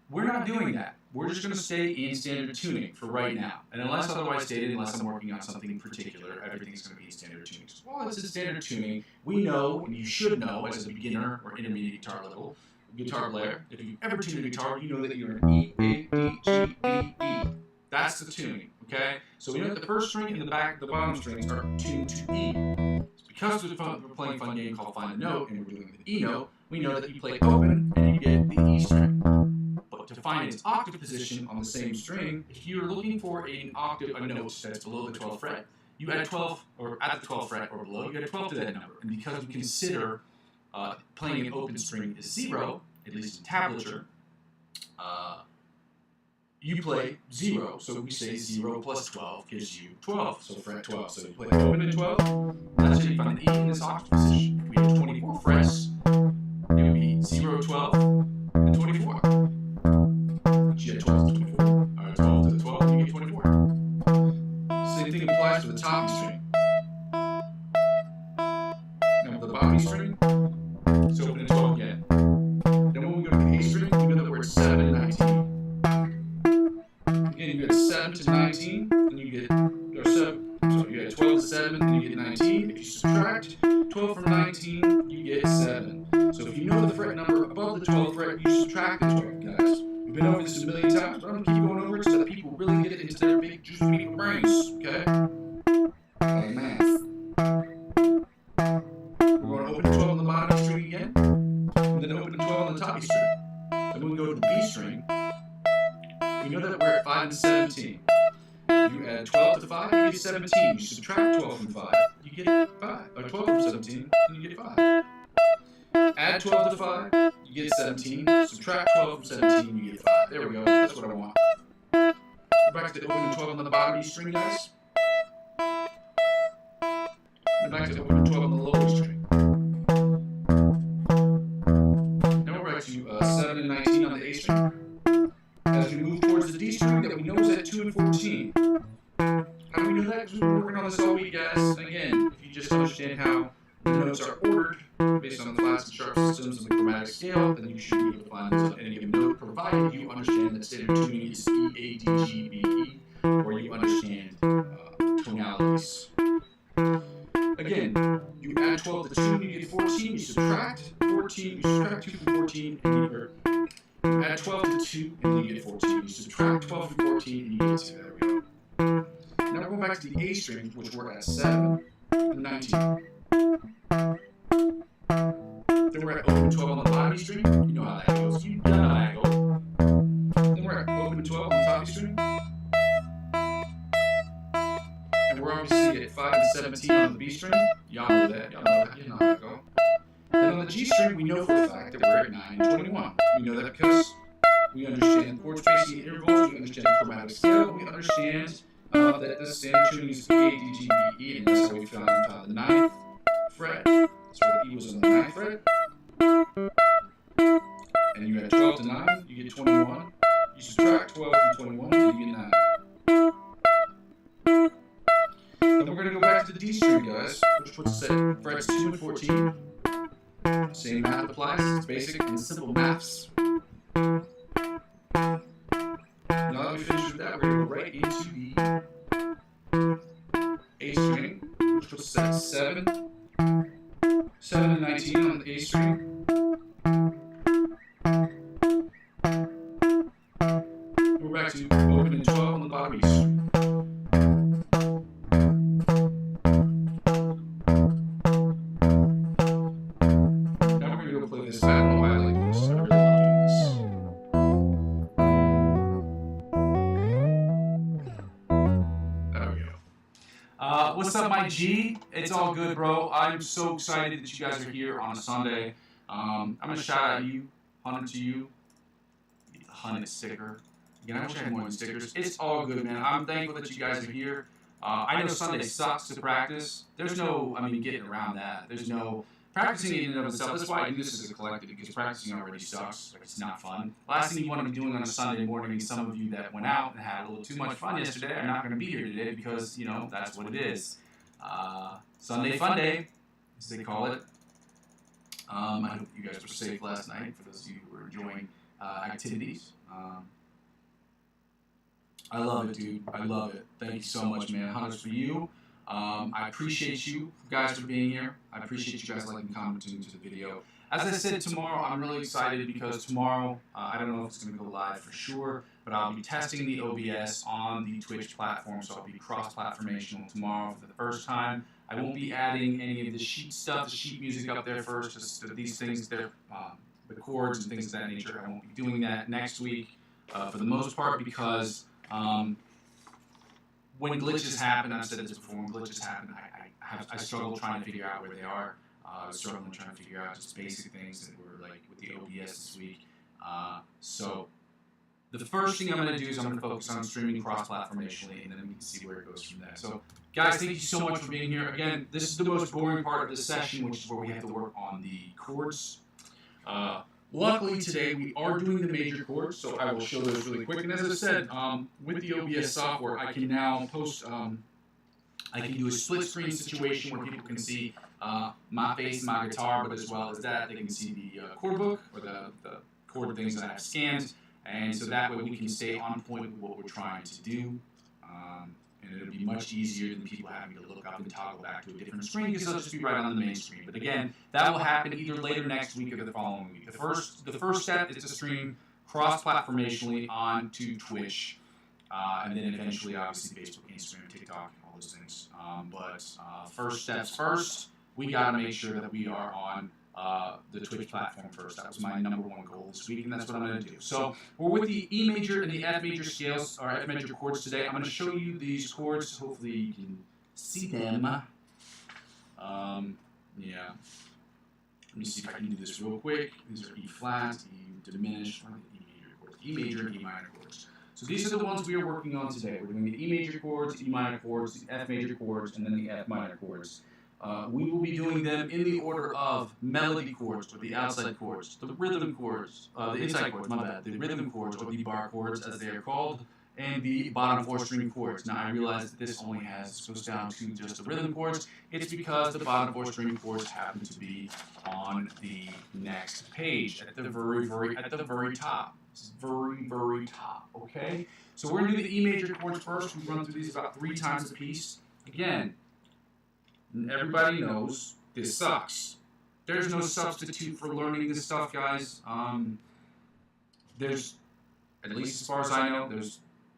We're not doing that. We're just going to stay in standard tuning for right now. And unless otherwise stated, unless I'm working on something in particular, everything's going to be in standard tuning. So while it's in standard tuning, we know, and you should know as a beginner or intermediate guitar player, if you've ever tuned a guitar, you know that you're an E, A, D, G, B, E. That's the tuning, okay? So we know that the first string and the bottom strings are tuned to E. So because we're playing a fun game called Find the Note, and we're doing the E note, we know that you play open and you get the E string. But to find its octave position on the same string, if you're looking for a note that's below the 12th fret, you add 12, or at the 12th fret or below, you add 12 to that number. And because we consider playing an open string is 0, at least in tablature, you play 0. So we say 0 plus 12 gives you 12. So fret 12. So you play open at 12. That's how you find the E in this octave position. We have 24 frets. It would be 0, 12, and 24. But you get 12 to 24. Or 12 to the 12, and you get 24. Same thing applies to the top E string. Now with the bottom E string, it's open at 12 again. Then when we go to the A string, we know that we're at 7 and 19. Again, you get 7 to 19, and you get, or 7, so you get 12 to 7, and you get 19. If you subtract 12 from 19, you get 7. So if you know the fret number above the 12th fret, you subtract the 12, guys. We've been over this a million times, but I'm going to keep going over it so that people really get it into their big, juicy people brains, okay? Like math. We're going to open 12 on the bottom string again, and then open 12 on the top string. Then when we go to the B string, we know that we're at 5 and 17. You add 12 to 5, you get 17. You subtract 12 from 5, you get 5. Or 12 from 17, and you get 5. Add 12 to 5, you get 17. Subtract 12 from 17, you get 5. There we go. That's what I want. Go back to the open and 12 on the bottom E string, guys. Then back to the open and 12 on the lower string. Now we're back to 7 and 19 on the A string. As we move towards the D string that we know is at 2 and 14. How do we know that? Because we've been working on this all week, guys. And again, if you just understand how the notes are ordered based on the flats and sharp systems and the chromatic scale, then you should be able to find those on any given note, provided you understand that standard tuning is E, A, D, G, B, E, or you understand tonalities. Again, you add 12 to 2, you get 14, you subtract 14, you subtract 2 from 14, and you add 12 to 2, and you get 14. You subtract 12 from 14, and you get 2. There we go. Now we're going back to the A string, which we're at 7 and 19. Then we're at open 12 on the bottom E string. You know how that goes. You know how that goes. Then we're at open 12 on the top E string. And we're obviously at 5 and 17 on the B string. Y'all know that. Y'all know that. You know how that goes. Then on the G string, we know for a fact that we're at 9 and 21. We know that because we understand chord spacing intervals, we understand the chromatic scale, we understand that the standard tuning is E, A, D, G, B, E, and that's how we found the 9th fret. That's why the E was on the 9th fret. And you add 12 to 9, you get 21. You subtract 12 from 21, and you get 9. Then we're going to go back to the D string, guys, which puts us at frets 2 and 14. Same math applies. It's basic and simple maths. Now that we finish with that, we're going to go right into the A string, which puts us at 7 and 19 on the A string. We're back to open and 12 on the bottom E string. What's up, my G? It's all good, bro. I'm so excited that you guys are here on a Sunday. I'm going to shout out you, Hunter to you. Get the Hunter sticker. Again, I wish I had more than stickers. It's all good, man. I'm thankful that you guys are here. I know Sunday sucks to practice. There's no, getting around that. There's no practicing in and of itself, that's why I do this as a collective, because practicing already sucks. Like, it's not fun. Last thing you want to be doing on a Sunday morning, some of you that went out and had a little too much fun yesterday are not going to be here today because, that's what it is. Sunday Fun Day, as they call it. I hope you guys were safe last night, for those of you who were enjoying activities. I love it, dude. I love it. Thank you so much, man. Hunters for you. I appreciate you guys for being here. I appreciate you guys liking and commenting to the video. As I said, tomorrow I'm really excited because tomorrow, I don't know if it's going to go live for sure, but I'll be testing the OBS on the Twitch platform, so I'll be cross-platformational tomorrow for the first time. I won't be adding any of the sheet stuff, the sheet music up there first, just these things, the chords and things of that nature. I won't be doing that next week for the most part because when glitches happen, I've said this before, when glitches happen, I struggle trying to figure out where they are. I was struggling trying to figure out just basic things that were like with the OBS this week. So the first thing I'm going to do is I'm going to focus on streaming cross-platformationally, and then we can see where it goes from there. So, guys, thank you so much for being here. Again, this is the most boring part of this session, which is where we have to work on the chords. Luckily, today we are doing the major chords, so I will show those really quick. And as I said, with the OBS software, I can now post, I can do a split screen situation where people can see my face, my guitar, but as well as that, they can see the chord book or the chord things that I have scanned. And so that way we can stay on point with what we're trying to do. And it'll be much easier than people having to look up and toggle back to a different screen because they'll just be right on the main screen. But again, that will happen either later next week or the following week. The first step is to stream cross-platformationally onto Twitch, and then eventually, obviously, Facebook, Instagram, TikTok, all those things. But first steps first, we got to make sure that we are on the Twitch platform first. That was my #1 goal this week, and that's what I'm going to do. So we're with the E major and the F major scales, or F major chords today. I'm going to show you these chords. Hopefully you can see them. Yeah. Let me see if I can do this real quick. These are E flat, E diminished, or the E major chords. E major and E minor chords. So these are the ones we are working on today. We're doing the E major chords, E minor chords, the F major chords, and then the F minor chords. We will be doing them in the order of melody chords, or the outside chords, the rhythm chords, the inside chords, my bad, the rhythm chords, or the bar chords as they are called, and the bottom 4 string chords. Now I realize that this only goes down to just the rhythm chords. It's because the bottom 4 string chords happen to be on the next page at the very top. It's very top, okay? So we're going to do the E major chords first. We run through these about 3 times a piece. Again, everybody knows this sucks. There's no substitute for learning this stuff, guys. There's, at least as far as I know,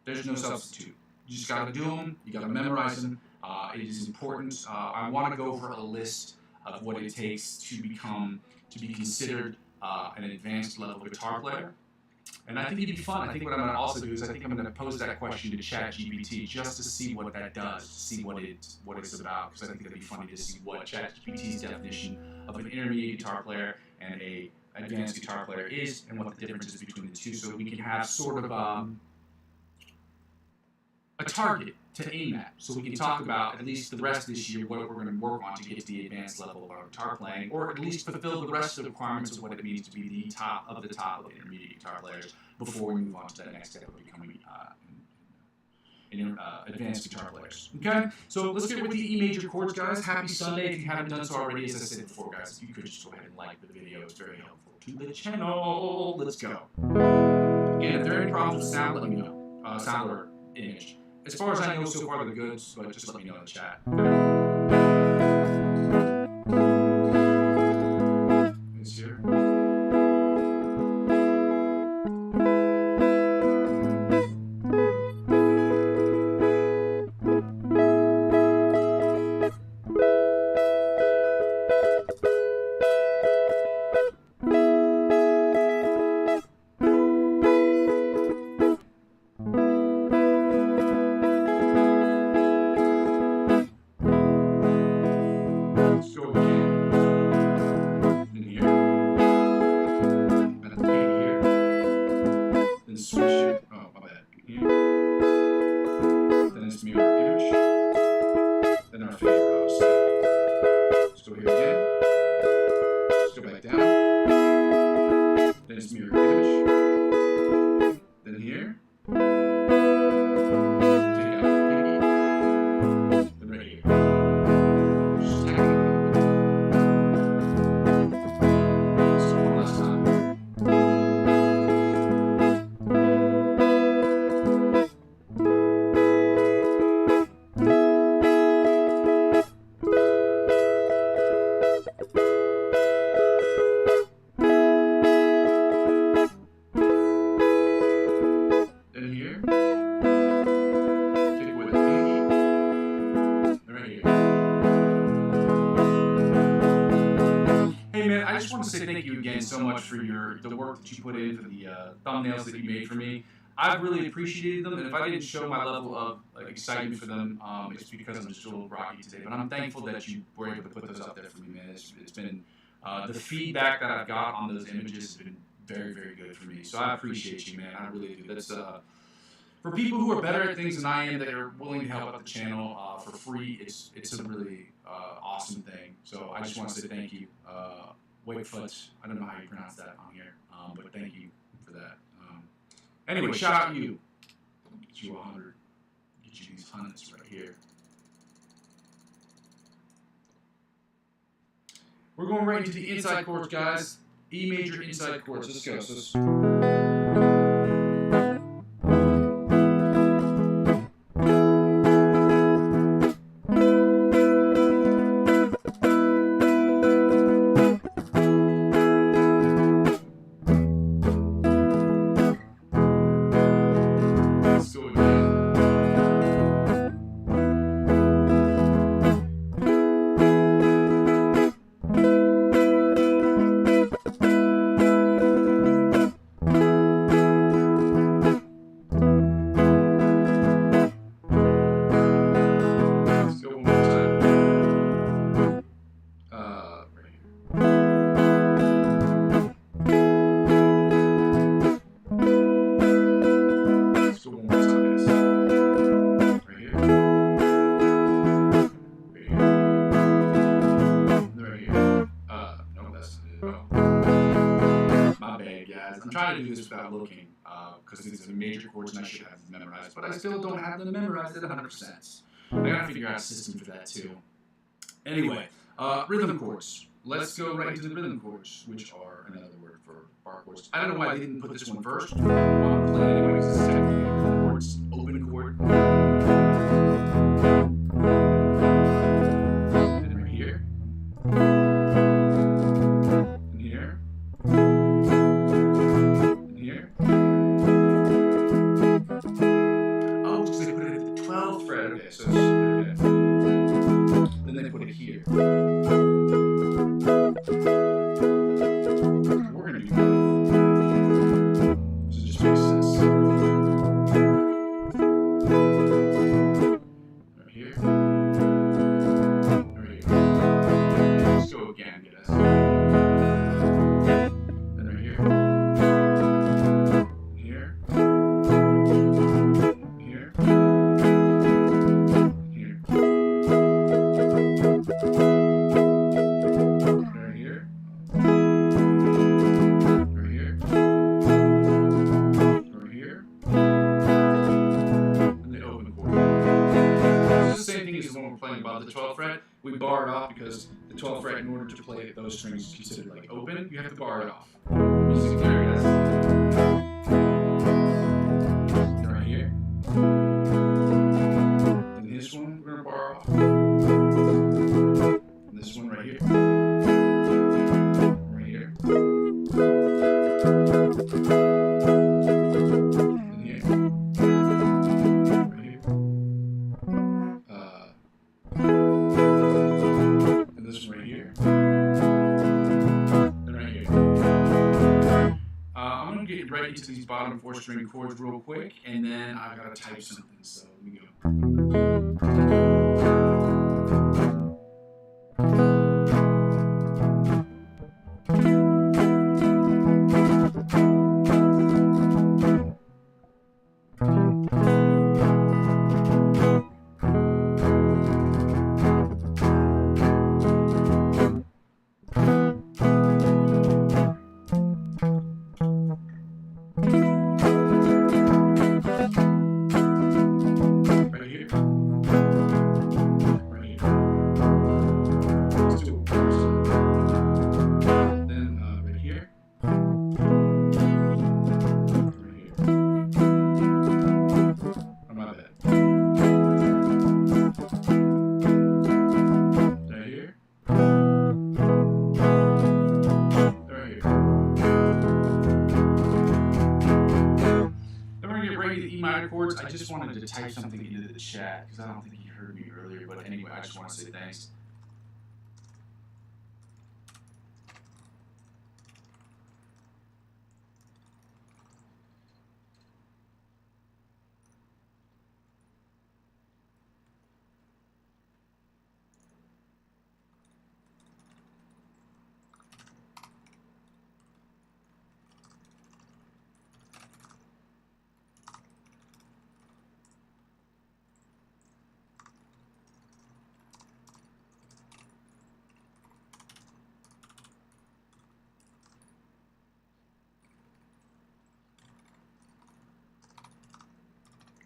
there's no substitute. You just got to do them. You got to memorize them. It is important. I want to go over a list of what it takes to be considered an advanced level guitar player. And I think it'd be fun. I think what I'm going to also do is I think I'm going to pose that question to ChatGPT just to see what that does, to see what it's about, because I think it'd be funny to see what ChatGPT's definition of an intermediate guitar player and a advanced guitar player is, and what the difference is between the two, so we can have sort of a target to aim at. So we can talk about, at least the rest of this year, what we're going to work on to get to the advanced level of our guitar playing, or at least fulfill the rest of the requirements of what it means to be the top of the intermediate guitar players before we move on to that next step of becoming advanced guitar players. Okay? So let's get with the E major chords, guys. Happy Sunday. If you haven't done so already, as I said before, guys, you could just go ahead and like the video. It's very helpful to the channel. Let's go. Again, if there are any problems with sound, let me know. Sound or image. As far as I know, so far they're good, but just let me know in the chat. It's here. work that you put in for the thumbnails that you made for me. I've really appreciated them, and if I didn't show my level of excitement for them, it's because I'm just a little groggy today. But I'm thankful that you were able to put those up there for me, man. It's been the feedback that I've got on those images has been very, very good for me. So I appreciate you, man. I really do. That's for people who are better at things than I am, that are willing to help out the channel for free. It's a really awesome thing. So I just want to say thank you, Wakefoot. I don't know how you pronounce that on here, but thank you for that. Anyway, shout out to you. Get you 100. Get you these hundreds right here. We're going right into the inside chords, guys. E major inside chords. Let's go. I'm trying to do this without looking, because these are major chords and I should have them memorized, but I still don't have them memorized at 100%. I gotta figure out a system for that too. Anyway, rhythm chords. Let's go right into the rhythm chords, which are another word for bar chords. I don't know why they didn't put this one first. I'm playing it anyway because it's technically rhythm chords. Open chord. And right here. And here. Oh, because they put it at the 12th fret. Okay, so okay. Then they put it here. We're gonna do both. So it just makes sense. Right here. Right here. Let's go again, guys. Then right here. Here. Here. Here. Right here. Right here. Right here. And the open chord. This is the same thing as the one we're playing above the 12th fret. We bar it off because the 12th fret, in order to play those strings considered like open, you have to bar it off. Music theory, that's right here. And this one we're gonna bar off. And this one right here. Right here. And here. Right here. And this one right here. And right here. I'm gonna get right into these bottom 4-string chords real quick, and then I've got to type something, so let me go. Chords. I just wanted to type something into the chat because I don't think you heard me earlier, but anyway, I just want to say thanks.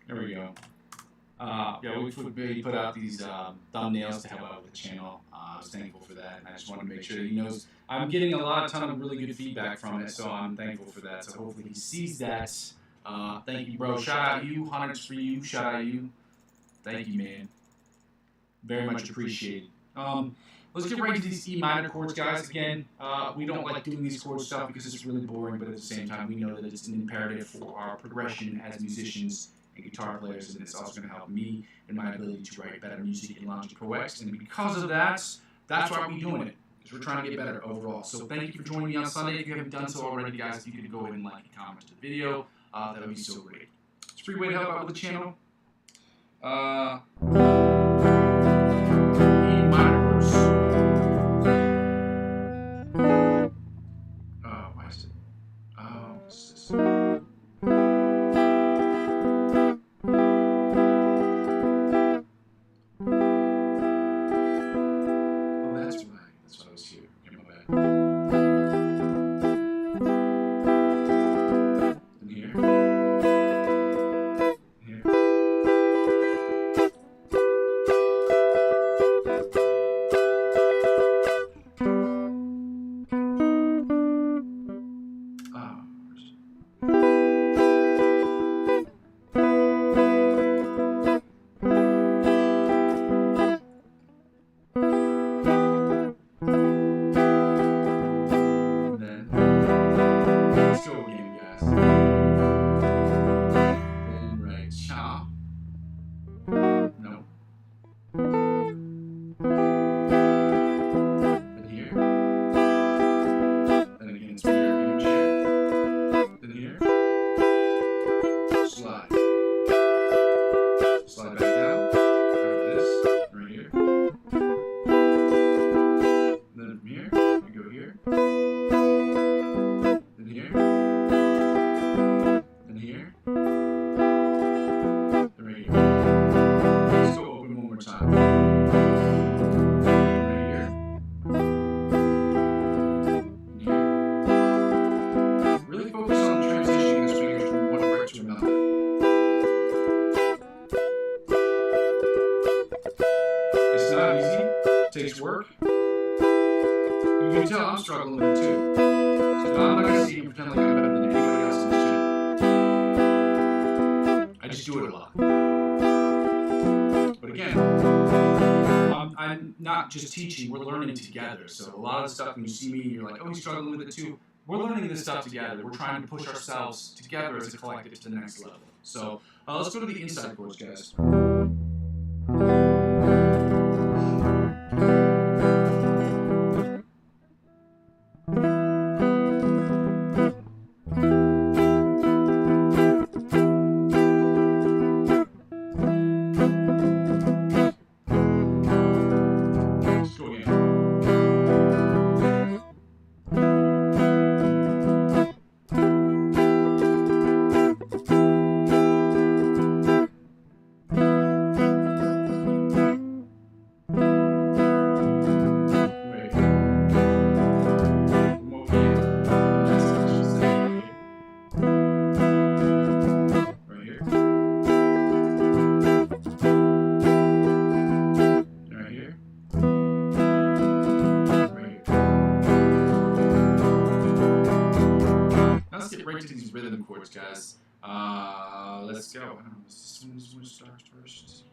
There we go. Yeah, we put out these thumbnails to help out with the channel. I was thankful for that, and I just wanted to make sure that he knows I'm getting a ton of really good feedback from it, so I'm thankful for that. So hopefully he sees that. Thank you, bro. Shout out you. Hunters for you. Shout out you. Thank you, man. Very much appreciated. Let's get right into these E minor chords, guys. Again, we don't like doing these chord stuff because it's really boring, but at the same time, we know that it's an imperative for our progression as musicians and guitar players, and it's also going to help me in my ability to write better music in Logic Pro X. And because of that, that's why we're doing it, because we're trying to get better overall. So thank you for joining me on Sunday. If you haven't done so already, guys, if you could go ahead and like and comment to the video, that would be so great. It's a free way to help out with the channel. E minor chords. Oh, why is it? Oh, what's this? Takes work. You can tell I'm struggling with it too. So I'm not going to sit here and pretend like I'm better than anybody else on this channel. I just do it a lot. But again, I'm not just teaching, we're learning together. So a lot of the stuff when you see me, you're like, oh, he's struggling with it too. We're learning this stuff together. We're trying to push ourselves together as a collective to the next level. So let's go to the inside chords, guys. Guys, let's go. I don't know, is this one starts first?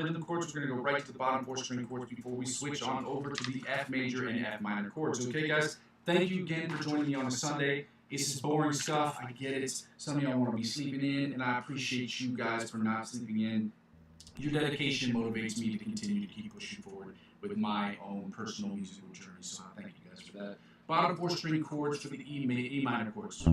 rhythm chords. We're going to go right to the bottom 4 string chords before we switch on over to the F major and F minor chords. Okay, guys? Thank you again for joining me on a Sunday. This is boring stuff. I get it. Some of y'all want to be sleeping in, and I appreciate you guys for not sleeping in. Your dedication motivates me to continue to keep pushing forward with my own personal musical journey. So I thank you guys for that. Bottom 4 string chords for the E minor chords.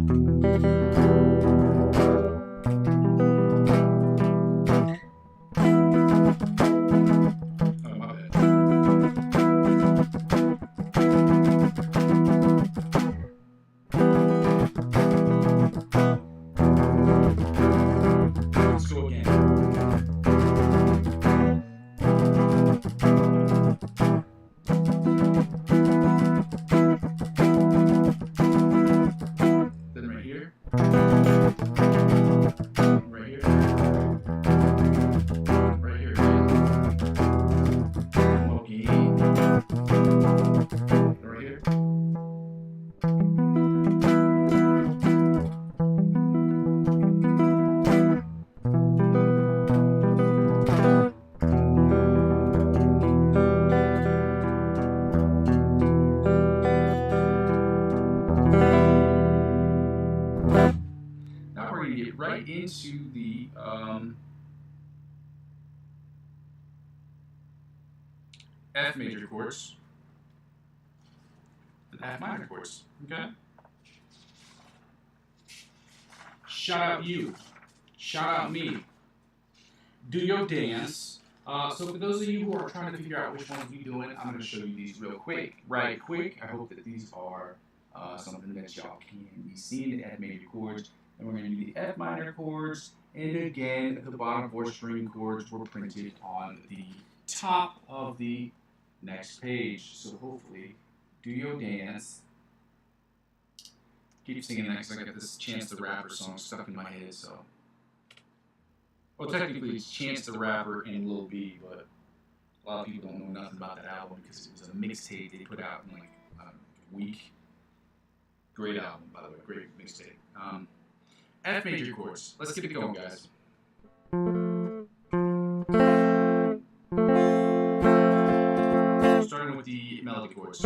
Right into the F major chords and F minor chords. Okay? Shout out you. Shout out me. Do your dance. So for those of you who are trying to figure out which ones we're doing, I'm going to show you these real quick. Right quick. I hope that these are something that y'all can be seeing, the F major chords. And we're going to do the F minor chords, and again, the bottom 4 string chords were printed on the top of the next page. So hopefully, do your dance. Keep singing that because I got this Chance the Rapper song stuck in my head. So, well, technically it's Chance the Rapper and Lil B, but a lot of people don't know nothing about that album because it was a mixtape they put out in like a week. Great album, by the way, great mixtape. F major chords. Let's get it going, guys. Starting with the melody chords.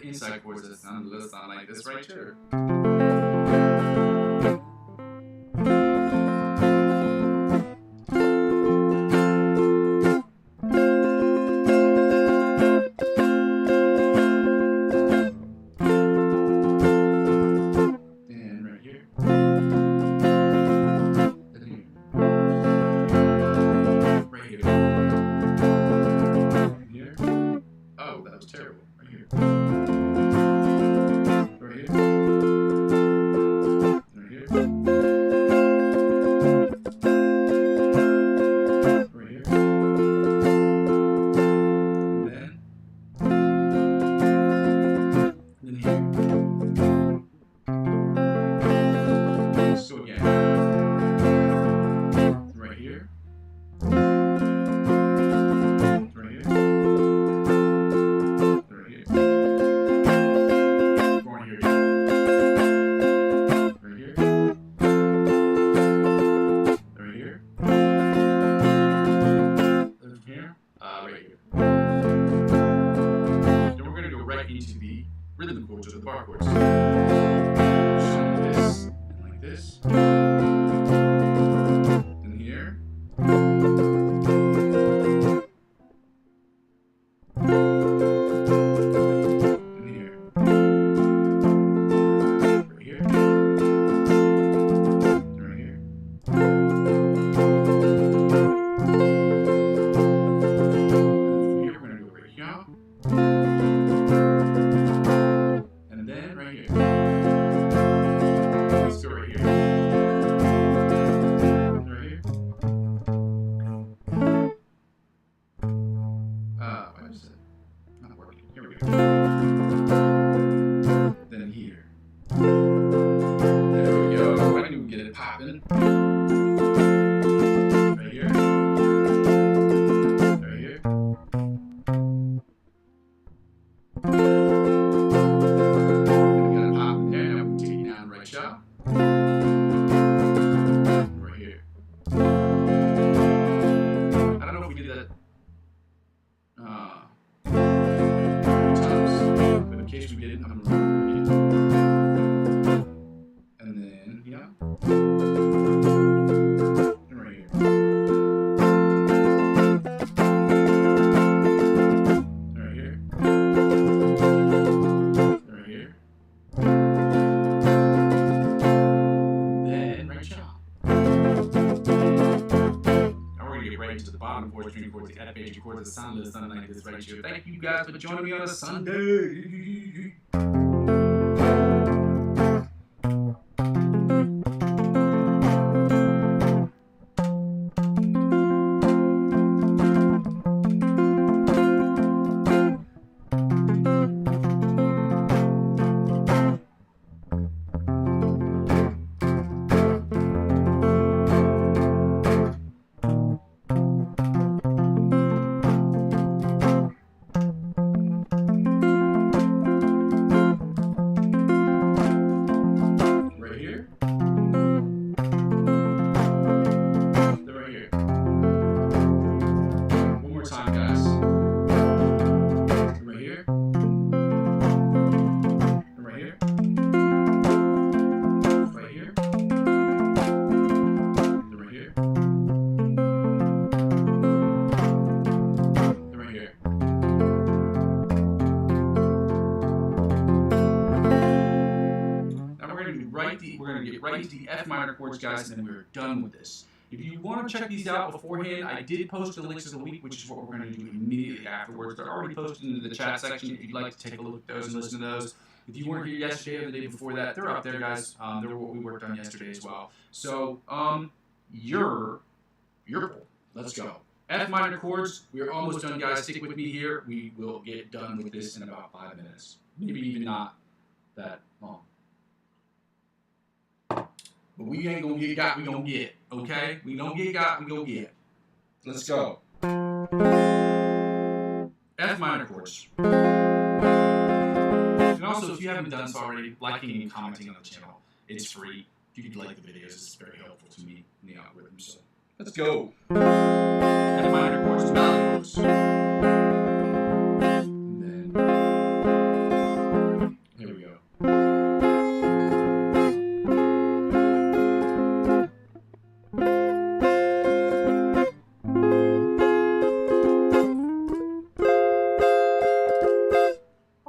Inside chords that sound like this right here. And right here. And here. Right here. And here. Oh, that was terrible. Right here. bar chords. Just like this, and like this. And here. Chords, the F major chords, the sound of something like this right here. Thank you guys for joining me on a Sunday. We're going to get right into the F minor chords, guys, and then we're done with this. If you want to check these out beforehand, I did post the links of the week, which is what we're going to do immediately afterwards. They're already posted into the chat section if you'd like to take a look at those and listen to those. If you weren't here yesterday or the day before that, they're up there, guys. They're what we worked on yesterday as well. So, you're full. Let's go. F minor chords, we're almost done, guys. Stick with me here. We will get done with this in about 5 minutes. Maybe even not that long. But we ain't gonna get got, we gonna get, okay? We don't get got, we go get. Let's go. F minor chords. And also, if you haven't done so already, liking and commenting on the channel, it's free. If you could like the videos, it's very helpful to me in the algorithm. So let's go. F minor chords, melody chords. And then, here we go.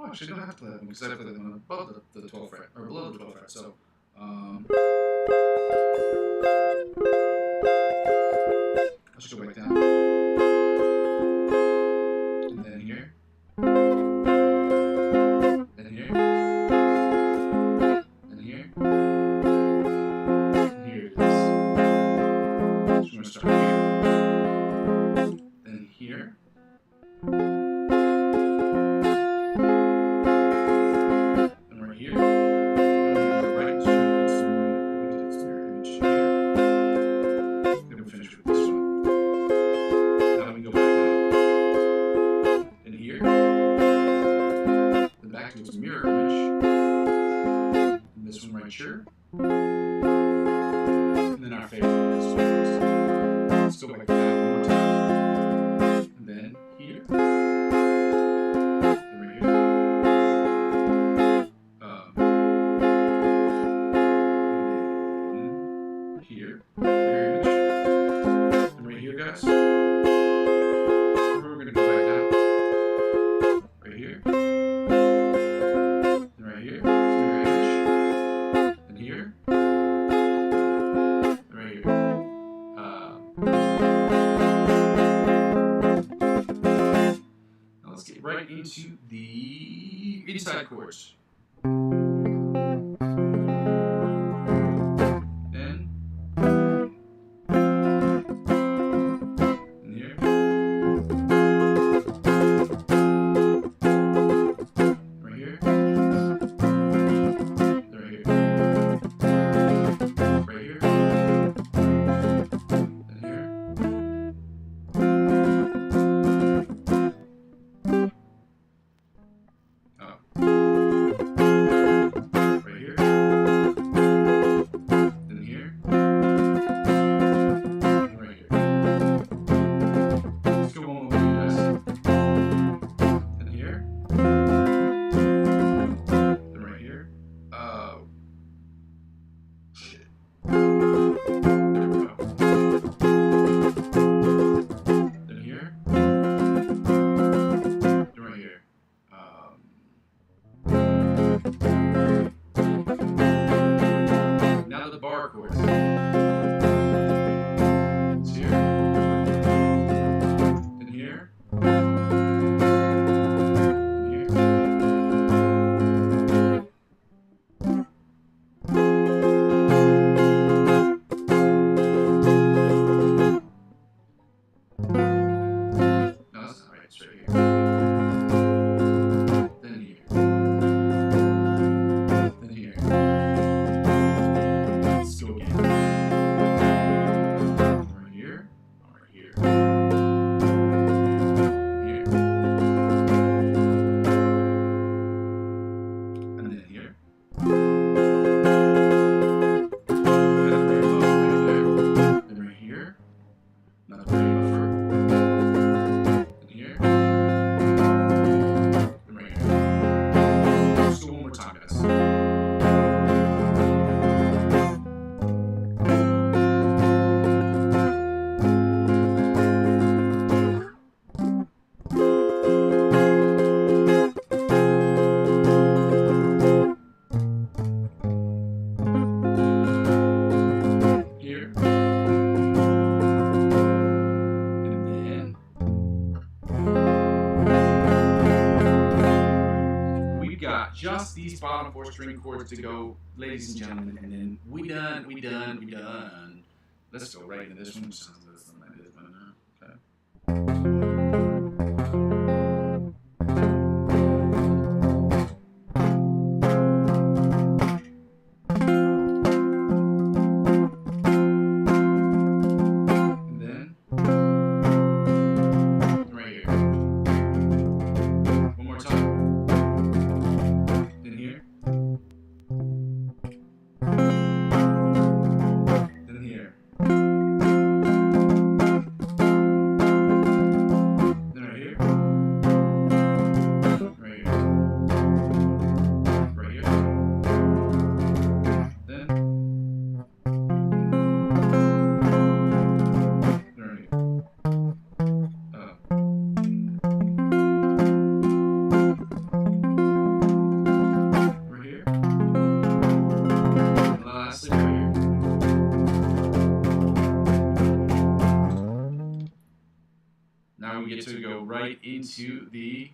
Actually, I don't have to play that one because I play that one above the 12th fret, or below the 12th fret. So, I'll just go back down. And then here. And here. And here. And here it is. So, we're going to start here. Then here. Sure. And then our favorite is let's go back to that one more time. And then here. And right here. right into the inside chords. Then, and here. Right here. Right here. Right here. And here. Oh. Right here. Then here. And right here. Let's go one more with you guys. Then here. Then right here. Shit. There we go. Then here. Then right here. Now the bar chords. It's here. Then here. Then here. No, that's not right. It's right here. Then here. Then here. Let's go again. Right here. Right here. Here. And then here. Another rainbow right there. Then right here. Another rainbow for. Then here. Then right here. Let's go one more time, guys. Here. And then we've got just these bottom 4 string chords to go, ladies and gentlemen, and then we done. Let's go right into this one. Sounds like this one now. Okay. And then right here. One more time. Then here. Then here. Then right here. Right here. Right here. Then. Then right here. Right here. And lastly, right here. Now we get to go right into the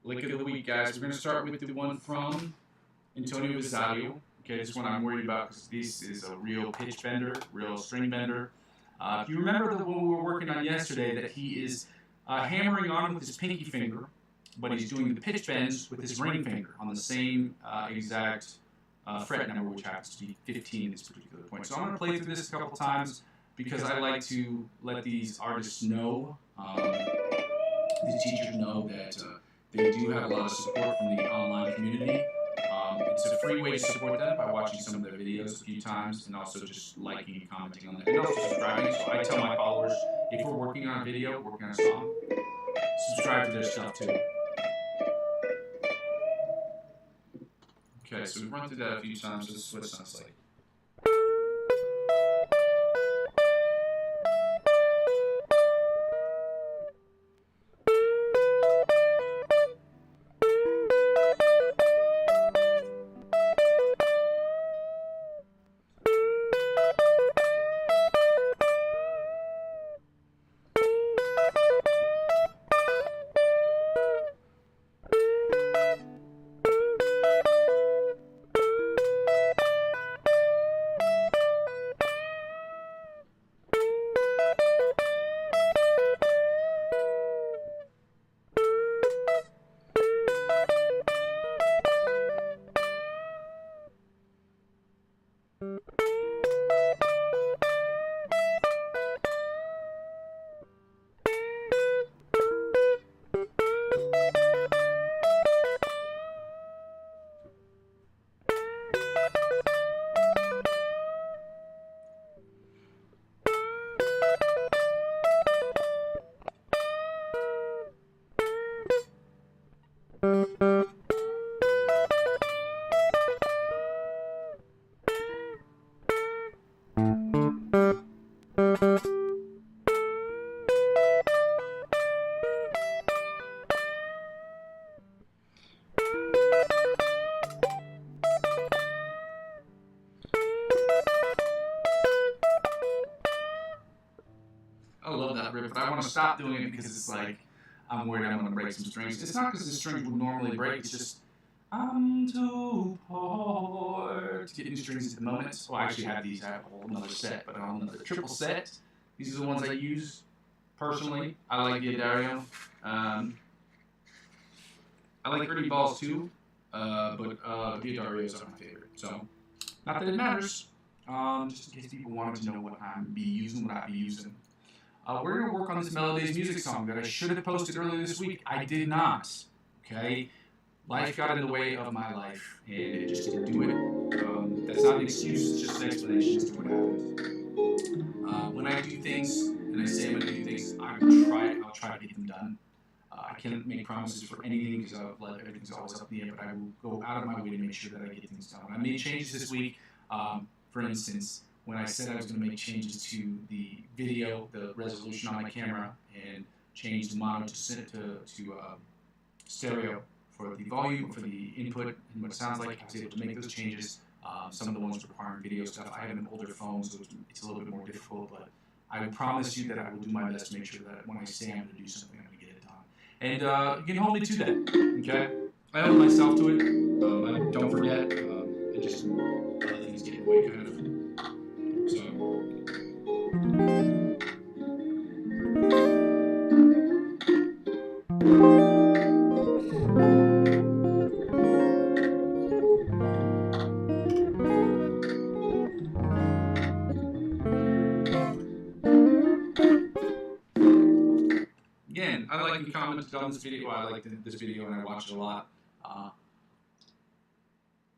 lick of the week, guys. We're going to start with the one from Antonio Visadio. Okay, this one I'm worried about because this is a real pitch bender, real string bender. If you remember the one we were working on yesterday, that he is hammering on with his pinky finger, but he's doing the pitch bends with his ring finger on the same exact fret number, which happens to be 15 at this particular point. So I'm going to play through this a couple times because I like to let these artists know, these teachers know that they do have a lot of support from the online community. It's a free way to support them by watching some of their videos a few times and also just liking and commenting on them and also subscribing. So I tell my followers, if we're working on a video, working on a song, subscribe to their stuff too. Okay, so we've run through that a few times. This is what it sounds like. I love that riff, but I want to stop doing it because it's like I'm worried I'm going to break some strings. It's not because the strings would normally break. It's just I'm too poor to get new strings at the moment. Well, I actually have these. I have a whole another set, but on another triple set. These are the ones I use personally. I like the Dario. I like Gritty Balls too, but the Darios are my favorite. So, not that it matters. Just in case people wanted to know what I be using, we're going to work on this Melodies music song that I should have posted earlier this week. I did not. Okay? Life got in the way of my life, and it just didn't do it. That's not an excuse, it's just an explanation as to what happened. When I do things, and I say I'm going to do things, I'll try to get them done. I can't make promises for anything because everything's always up in the air, but I will go out of my way to make sure that I get things done. When I made changes this week, for instance, when I said I was going to make changes to the video, the resolution on my camera, and change the mono to stereo for the volume, for the input, and what it sounds like, I was able to make those changes. Some of the ones requiring video stuff, I have an older phone, so it's a little bit more difficult, but I will promise you that I will do my best to make sure that when I say I'm going to do something, I'm going to get it done. And you can hold me to that, okay? I hold myself to it. I don't forget. I just, other things get in the way, kind of. So. Again, I like and commented on this video. I like this video and I watch it a lot.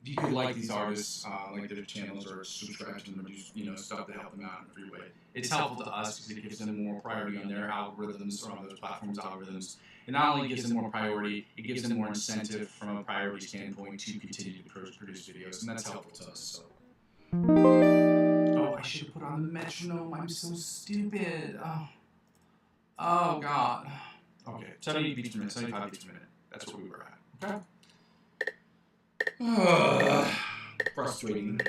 If you could like these artists, like their channels or subscribe to them or do stuff to help them out in every way, it's helpful to us because it gives them more priority on their algorithms or on those platforms' algorithms. It not only gives them more priority, it gives them more incentive from a priority standpoint to continue to produce videos, and that's helpful to us. So. Oh, I should have put on the metronome. I'm so stupid. Oh God. Okay, 70 beats per minute, 75 beats per minute. That's what we were at. Okay. Frustrating.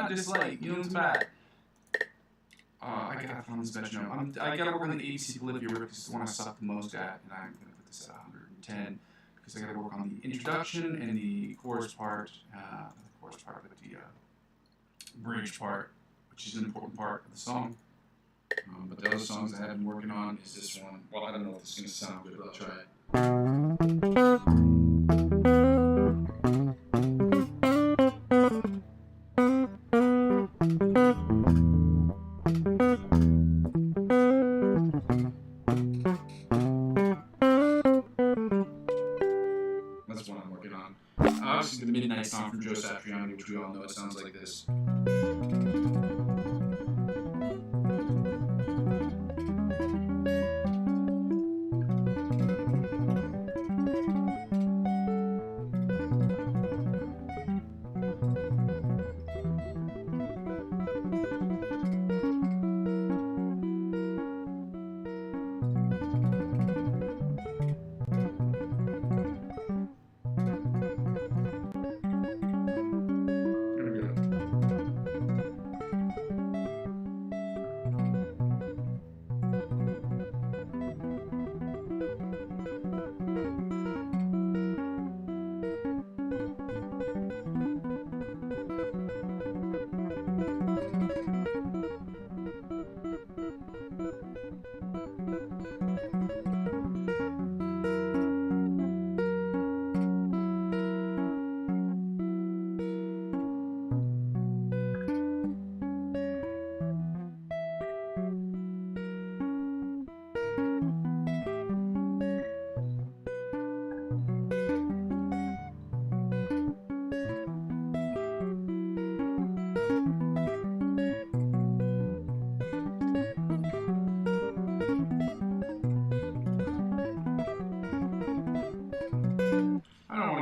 not just like, you know, it's bad. I gotta find this best note. I gotta work on the ABC Bolivia riff because it's the one I suck the most at, and I'm gonna put this at 110 because I gotta work on the introduction and the chorus part, but the bridge part, which is an important part of the song. But the other songs I have been working on is this one. Well, I don't know if this is gonna sound good, but I'll try it. That's what I'm working on. Obviously, the Midnight song from Joe Satriani, which we all know, it sounds like this.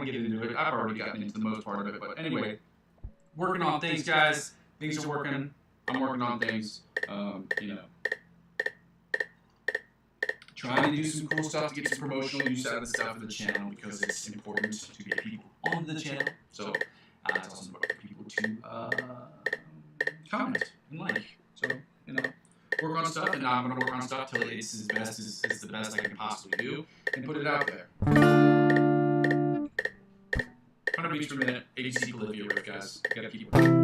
Get into it. I've already gotten into the most part of it, but anyway, working on things, guys. Things are working. I'm working on things. You know, trying to do some cool stuff to get some promotional use out of the stuff for the channel because it's important to get people onto the channel. So it's also important for people to comment and like. So you know, work on stuff, and now I'm gonna work on stuff till it's as best as it's the best I can possibly do, and put it out there. 100 beats per minute, ABC Bolivia riff, guys. Gotta keep it.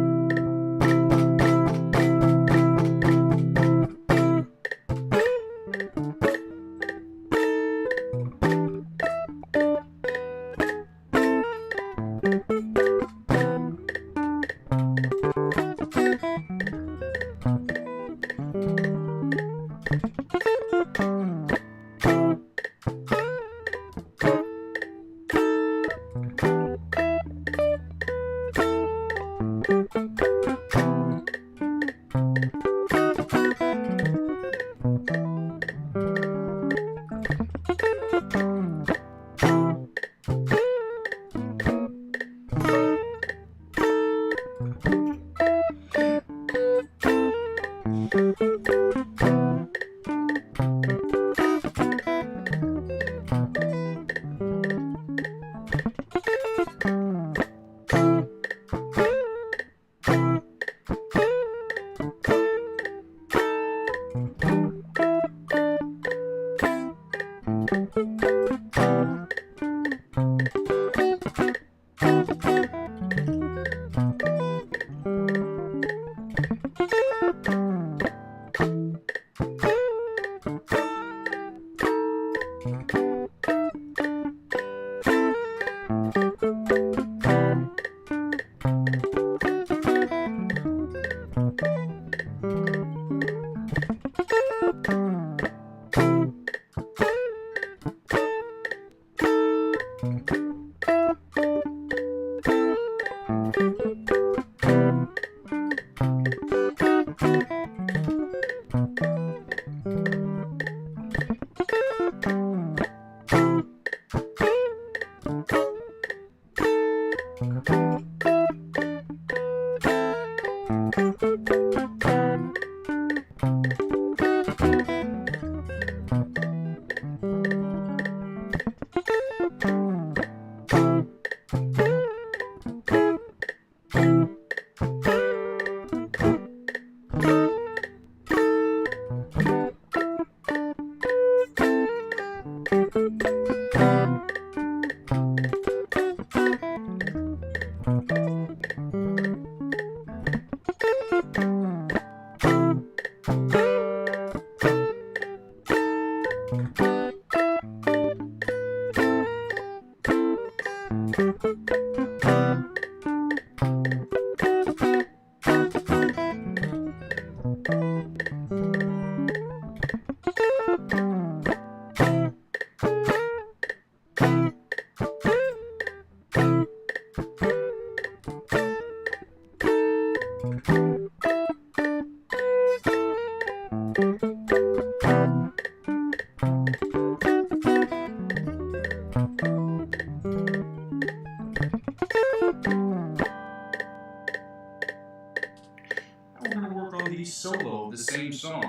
Solo of the same song,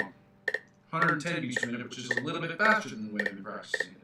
110 beats per minute, which is a little bit faster than the way I've been practicing it.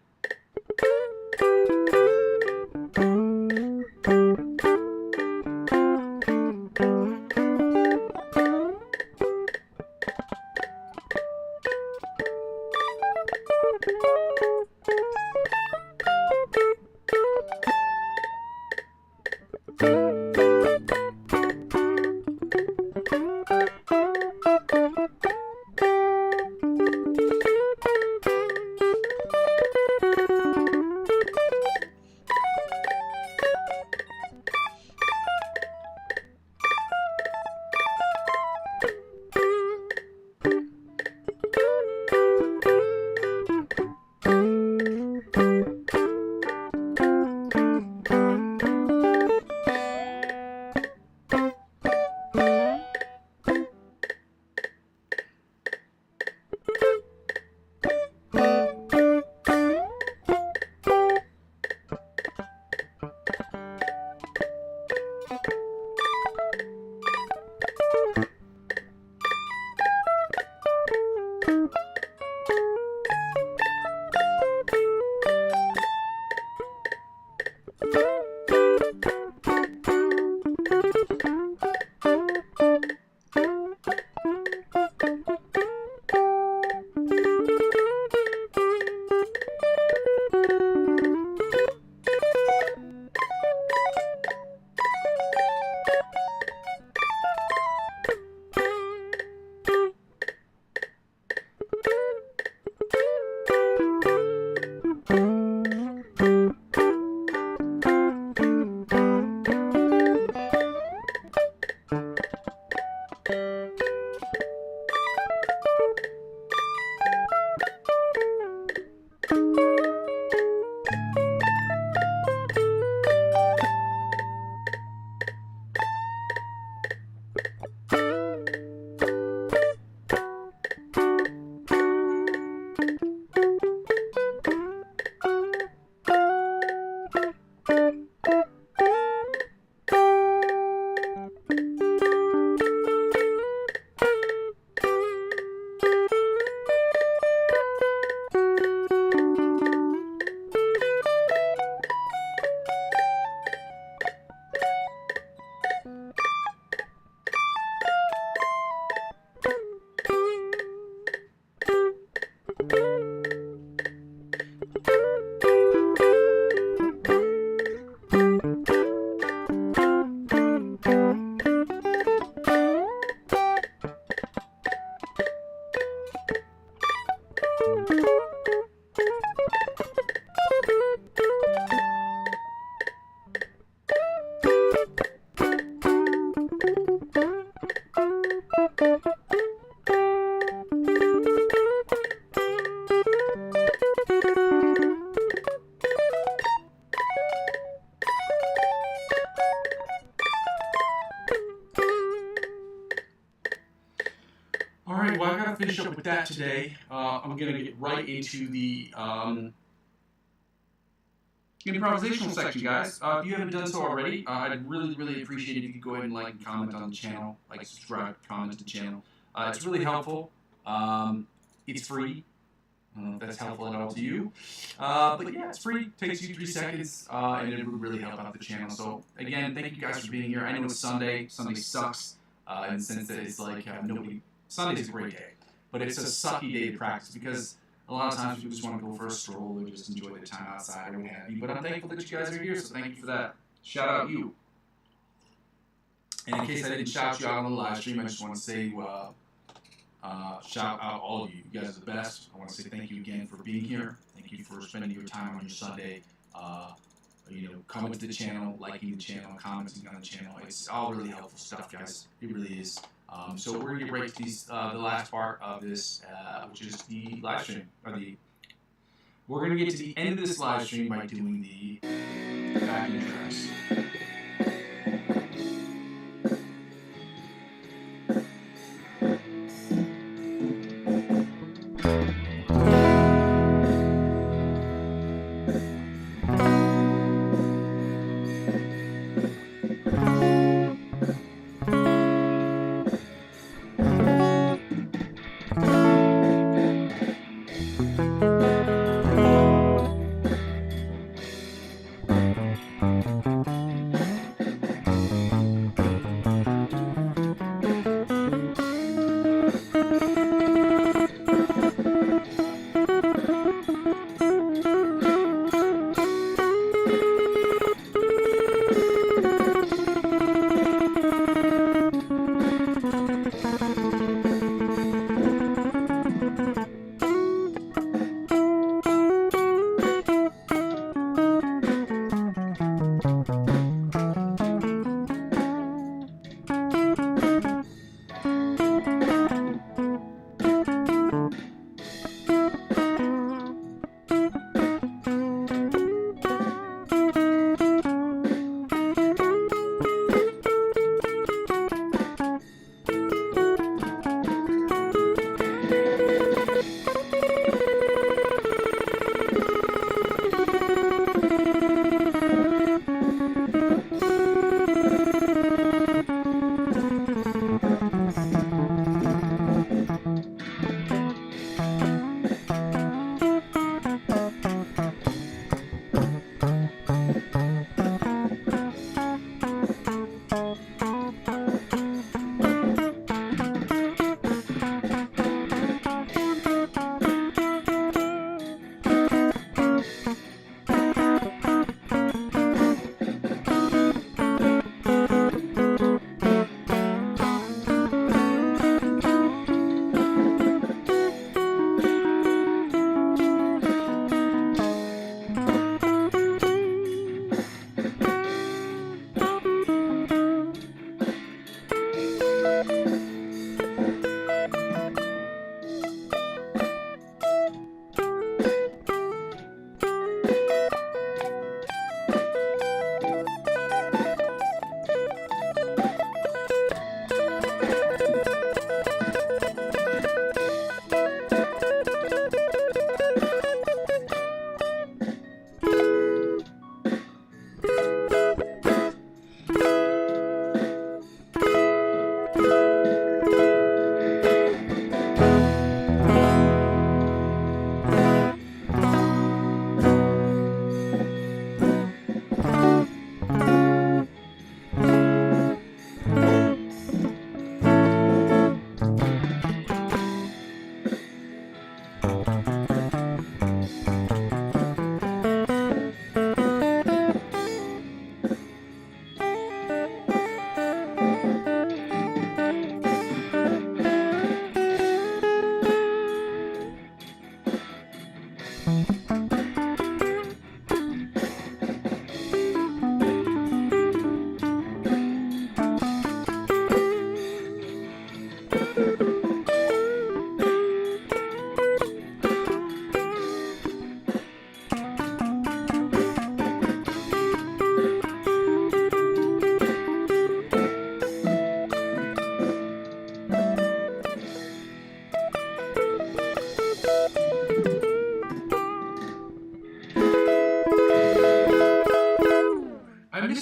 Alright, well, I gotta finish up with that today. I'm gonna get right into the improvisational section, guys. If you haven't done so already, I'd really appreciate it if you could go ahead and like and comment on the channel, like, subscribe, comment to the channel. It's really helpful. It's free. I don't know if that's helpful at all to you. But yeah, it's free. Takes you 3 seconds, and it would really help out the channel. So again, thank you guys for being here. I know it's Sunday. Sunday sucks in the sense that it's like nobody. Sunday's a great day, but it's a sucky day to practice because a lot of times people just want to go for a stroll or just enjoy their time outside or what have you. But I'm thankful that you guys are here, so thank you for that. Shout out you. And in case I didn't shout you out on the live stream, I just want to say Shout out all of you. You guys are the best. I want to say thank you again for being here. Thank you for spending your time on your Sunday. Coming to the channel, liking the channel, commenting on the channel. It's all really helpful stuff, guys. It really is. So we're gonna get right to the last part of this, which is the live stream. We're gonna get to the end of this live stream by doing the backing tracks.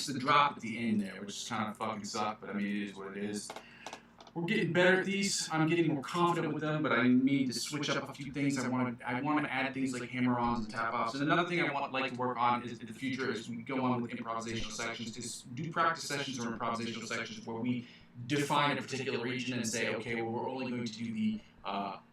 The drop at the end there, which kind of fucking sucked, but I mean, it is what it is. We're getting better at these. I'm getting more confident with them, but I need to switch up a few things. I want to add things like hammer-ons and tap-offs. And another thing I like to work on is in the future as we go on with improvisational sections is do practice sessions or improvisational sections where we define a particular region and say, okay, well, we're only going to do the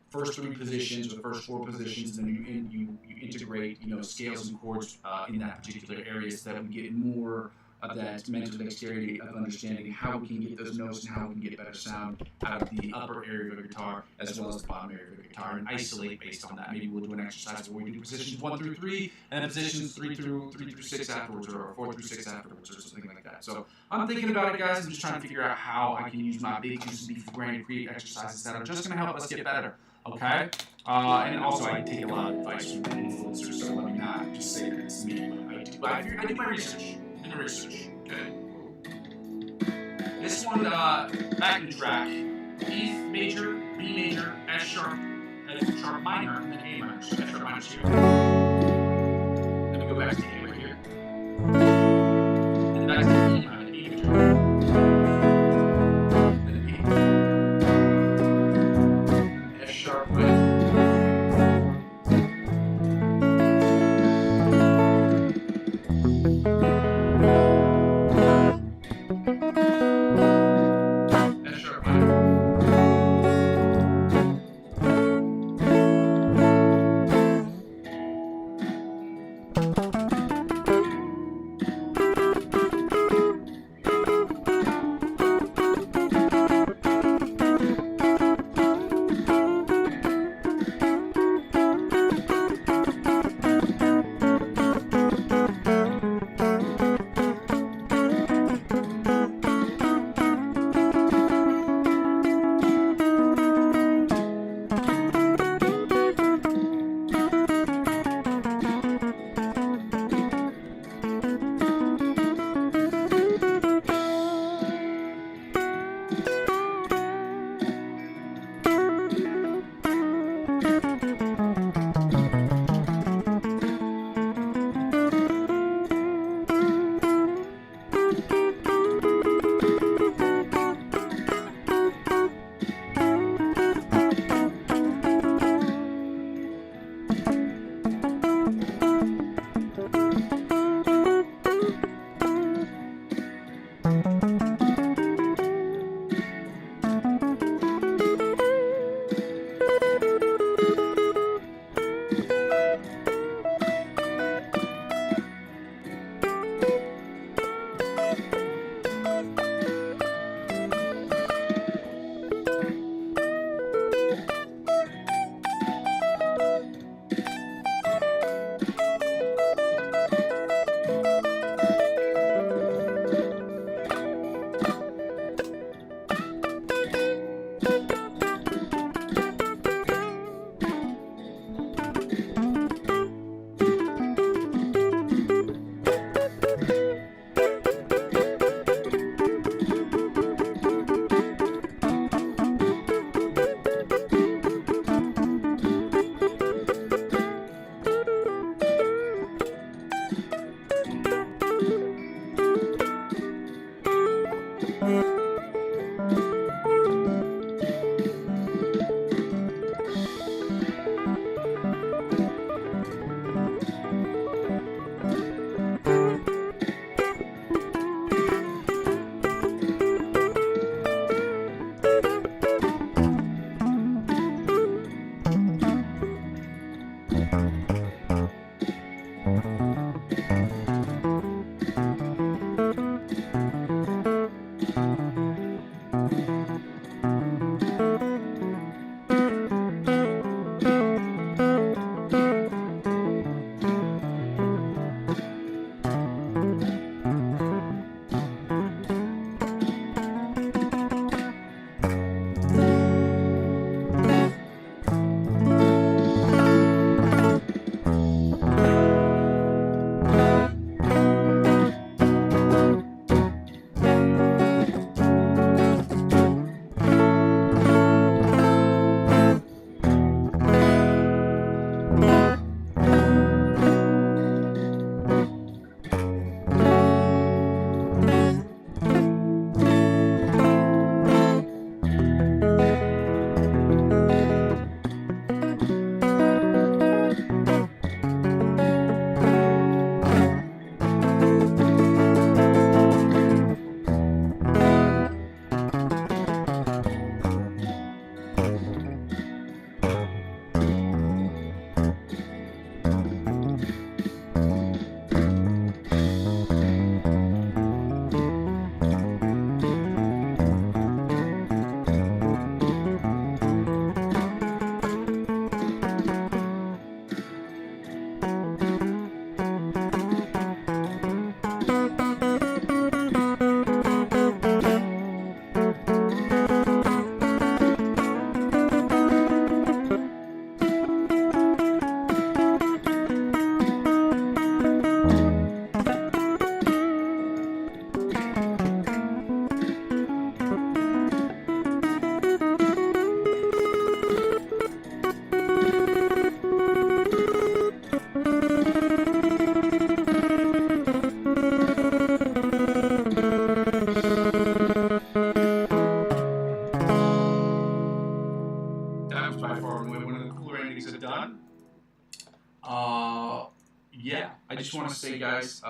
first 3 positions or the first 4 positions, and then you integrate scales and chords in that particular area so that we get more of that mental dexterity of understanding how we can get those notes and how we can get better sound out of the upper area of a guitar as well as the bottom area of a guitar, and isolate based on that. Maybe we'll do an exercise where we do positions 1 through 3 and then positions 3 through 6 afterwards, or 4 through 6 afterwards, or something like that. So I'm thinking about it, guys. I'm just trying to figure out how I can use my big juicy beefy brain to create exercises that are just going to help us get better. Okay? And also, I take a lot of advice from influencers, so let me not just say that it's me. But I do my research. Okay? This one, backing track, E major, B major, F sharp minor, and then A minor. So F sharp minor here. Then we go back to A right here. And back to E minor, E major. Then A. F sharp with. Yeah, I just want to say, guys,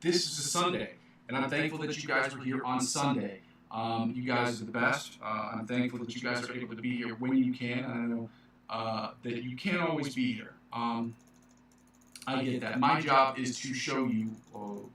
this is a Sunday, and I'm thankful that you guys were here on Sunday. You guys are the best. I'm thankful that you guys are able to be here when you can. I know that you can't always be here. I get that. My job is to show you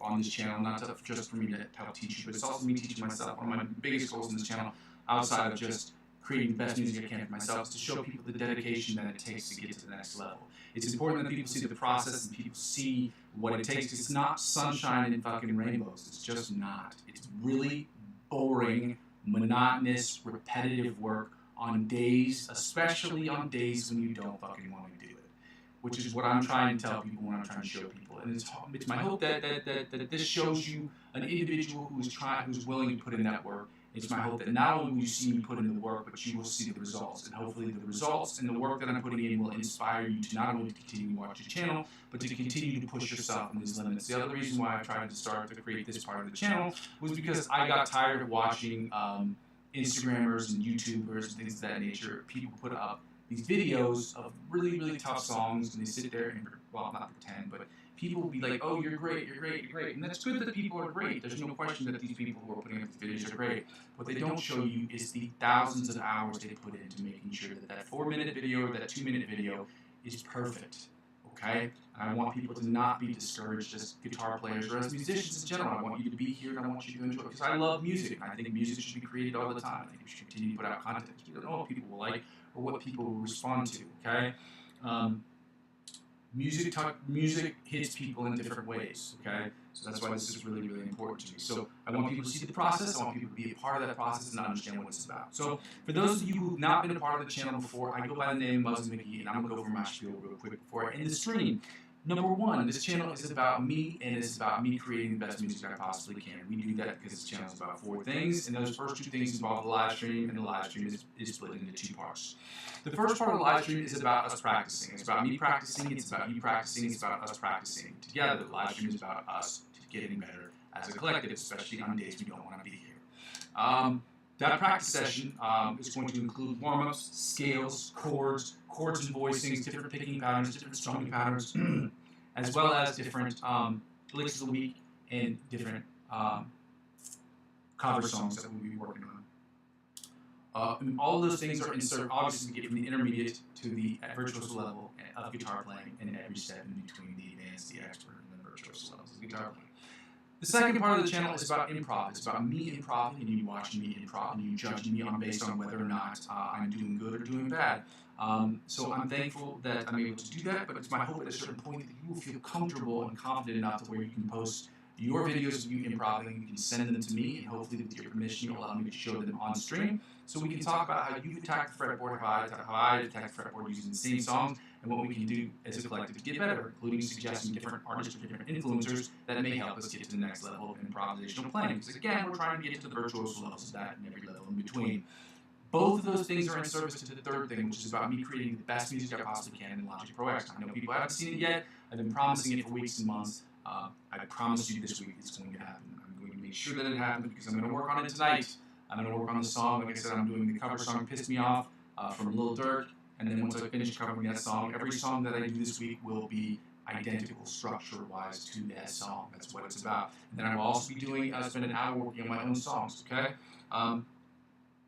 on this channel, not just for me to help teach you, but it's also me teaching myself. One of my biggest goals on this channel, outside of just creating the best music I can for myself, is to show people the dedication that it takes to get to the next level. It's important that people see the process and people see what it takes. It's not sunshine and fucking rainbows. It's just not. It's really boring, monotonous, repetitive work on days, especially on days when you don't fucking want to do it. Which is what I'm trying to tell people when I'm trying to show people. And it's my hope that this shows you an individual who's willing to put in that work. It's my hope that not only will you see me put in the work, but you will see the results. And hopefully the results and the work that I'm putting in will inspire you to not only continue to watch the channel, but to continue to push yourself in these limits. The other reason why I tried to start to create this part of the channel was because I got tired of watching Instagrammers and YouTubers and things of that nature. People put up these videos of really, really tough songs, and they sit there and, well, not pretend, but people will be like, oh, you're great, you're great, you're great. And that's good that people are great. There's no question that these people who are putting up these videos are great. What they don't show you is the thousands of hours they put into making sure that that 4-minute video or that 2-minute video is perfect, okay? And I want people to not be discouraged as guitar players or as musicians in general. I want you to be here and I want you to enjoy it because I love music. And I think music should be created all the time. I think we should continue to put out content. You don't know what people will like or what people will respond to, okay? Music hits people in different ways, okay? So that's why this is really, really important to me. So I want people to see the process. I want people to be a part of that process and understand what it's about. So for those of you who've not been a part of the channel before, I go by the name Muzzy McGee, and I'm going to go over my spiel real quick before I end the stream. Number one, this channel is about me, and it's about me creating the best music I possibly can. We do that because this channel is about 4 things, and those first 2 things involve the live stream, and the live stream is split into 2 parts. The first part of the live stream is about us practicing. It's about me practicing, it's about you practicing, it's about us practicing. Together, the live stream is about us getting better as a collective, especially on days we don't want to be here. That practice session is going to include warm-ups, scales, chords and voicings, different picking patterns, different strumming patterns, as well as different licks of the week and different cover songs that we'll be working on. And all of those things are inserted, obviously, to get from the intermediate to the virtuoso level of guitar playing, and every step in between the advanced, the expert, and the virtuoso levels of guitar playing. The second part of the channel is about improv. It's about me improving and you watching me improv and you judging me based on whether or not I'm doing good or doing bad. So I'm thankful that I'm able to do that, but it's my hope at a certain point that you will feel comfortable and confident enough to where you can post your videos of you improving, you can send them to me, and hopefully with your permission you'll allow me to show them on stream, so we can talk about how you've attacked the fretboard, how I attacked the fretboard using the same songs, and what we can do as a collective to get better, including suggesting different artists or different influencers that may help us get to the next level of improvisational playing. Because again, we're trying to get to the virtuoso levels of that and every level in between. Both of those things are in service to the third thing, which is about me creating the best music I possibly can in Logic Pro X. I know people haven't seen it yet. I've been promising it for weeks and months. I promise you this week it's going to happen. I'm going to make sure that it happens because I'm going to work on it tonight. I'm going to work on the song. Like I said, I'm doing the cover song Pissed Me Off from Lil Durk. And then once I finish covering that song, every song that I do this week will be identical structure-wise to that song. That's what it's about. And then I will also be doing, spend an hour working on my own songs, okay?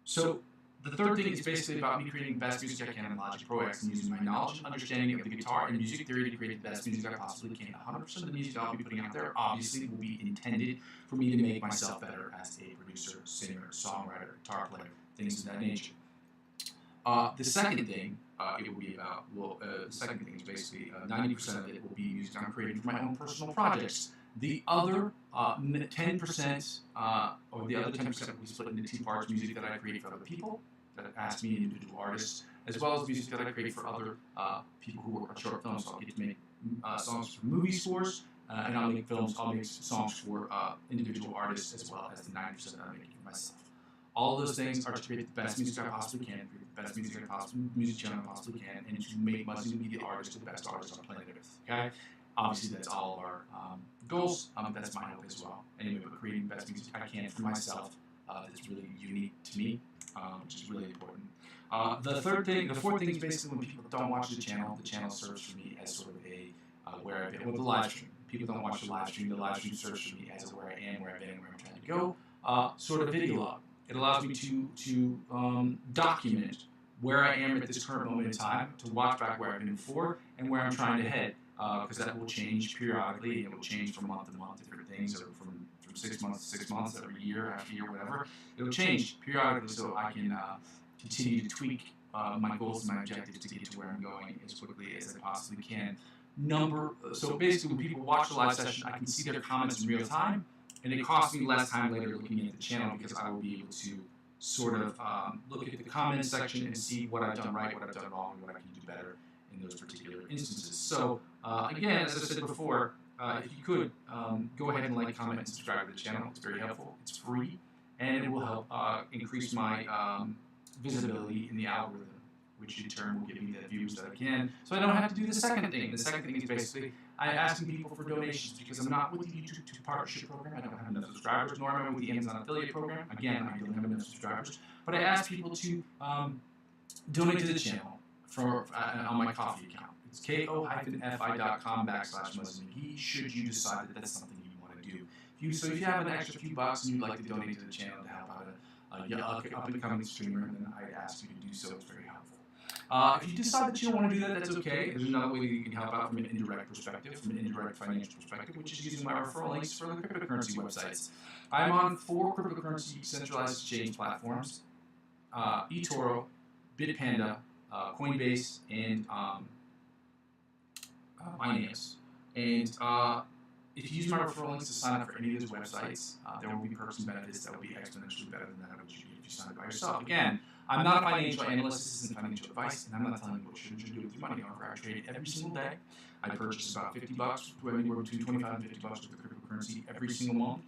So the third thing is basically about me creating the best music I can in Logic Pro X and using my knowledge and understanding of the guitar and music theory to create the best music I possibly can. 100% of the music I'll be putting out there obviously will be intended for me to make myself better as a producer, singer, songwriter, guitar player, things of that nature. The second thing it will be about, the second thing is basically 90% of it will be music I'm creating for my own personal projects. The other 10%, or the other 10% will be split into 2 parts: music that I create for other people, that ask me, individual artists, as well as music that I create for other people who work on short films. So I'll get to make songs for movie scores, and I'll make songs for individual artists, as well as the 90% that I'm making for myself. All of those things are to create the best music I possibly can, create the best music channel I possibly can, and to make Muzzy McGee the artist, the best artist on planet Earth. Okay? Obviously, that's all of our goals. That's my hope as well. Anyway, but creating the best music I can for myself that's really unique to me, which is really important. The fourth thing is basically when people don't watch the channel serves for me as sort of a where I've been, well, the live stream. People don't watch the live stream. The live stream serves for me as a where I am, where I've been, and where I'm trying to go. Sort of video log. It allows me to document where I am at this current moment in time, to watch back where I've been before and where I'm trying to head, because that will change periodically, and it will change from month to month, different things, or from 6 months to 6 months, every year, after year, whatever. It'll change periodically, so I can continue to tweak my goals and my objectives to get to where I'm going as quickly as I possibly can. So basically, when people watch the live session, I can see their comments in real time, and it costs me less time later looking at the channel, because I will be able to sort of look at the comments section and see what I've done right, what I've done wrong, and what I can do better in those particular instances. So again, as I said before, if you could, go ahead and like, comment, and subscribe to the channel. It's very helpful. It's free, and it will help increase my visibility in the algorithm, which in turn will give me the views that I can, so I don't have to do the second thing. The second thing is basically I'm asking people for donations, because I'm not with the YouTube partnership program. I don't have enough subscribers, nor am I with the Amazon affiliate program. Again, I don't have enough subscribers, but I ask people to donate to the channel on my Coffee account. It's ko-fi.com/Muzzy McGee, should you decide that that's something you want to do. So if you have an extra few bucks and you'd like to donate to the channel to help out a up-and-coming streamer, then I'd ask you to do so. It's very helpful. If you decide that you don't want to do that, that's okay. There's another way that you can help out from an indirect perspective, from an indirect financial perspective, which is using my referral links for the cryptocurrency websites. I'm on 4 cryptocurrency centralized exchange platforms: eToro, Bitpanda, Coinbase, and Binance. And if you use my referral links to sign up for any of those websites, there will be perks and benefits that will be exponentially better than that which you get if you sign up by yourself. Again, I'm not a financial analyst. This isn't financial advice, and I'm not telling you what you should do with your money. However, I trade every single day. I purchase about $50, anywhere between $25 and $50 worth of cryptocurrency every single month,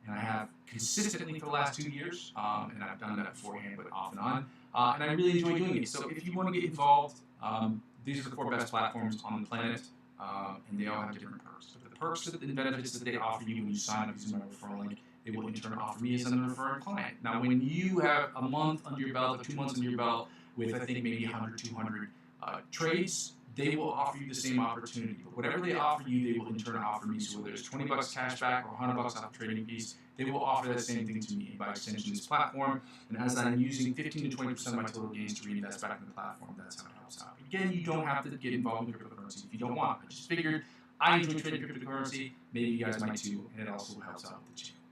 and I have consistently for the last 2 years. And I've done that beforehand, but off and on. And I really enjoy doing it. So if you want to get involved, these are the 4 best platforms on the planet, and they all have different perks. But the perks and benefits that they offer you when you sign up using my referral link, they will in turn offer me as an referring client. Now, when you have a month under your belt, or 2 months under your belt, with I think maybe 100, 200 trades, they will offer you the same opportunity. But whatever they offer you, they will in turn offer me. So whether it's $20 cash back or $100 off trading fees, they will offer that same thing to me, and by extension this platform. And as I'm using 15 to 20% of my total gains to reinvest back in the platform, that's how it helps out. Again, you don't have to get involved in cryptocurrency if you don't want. I just figured I enjoy trading cryptocurrency. Maybe you guys might too, and it also helps out with the channel.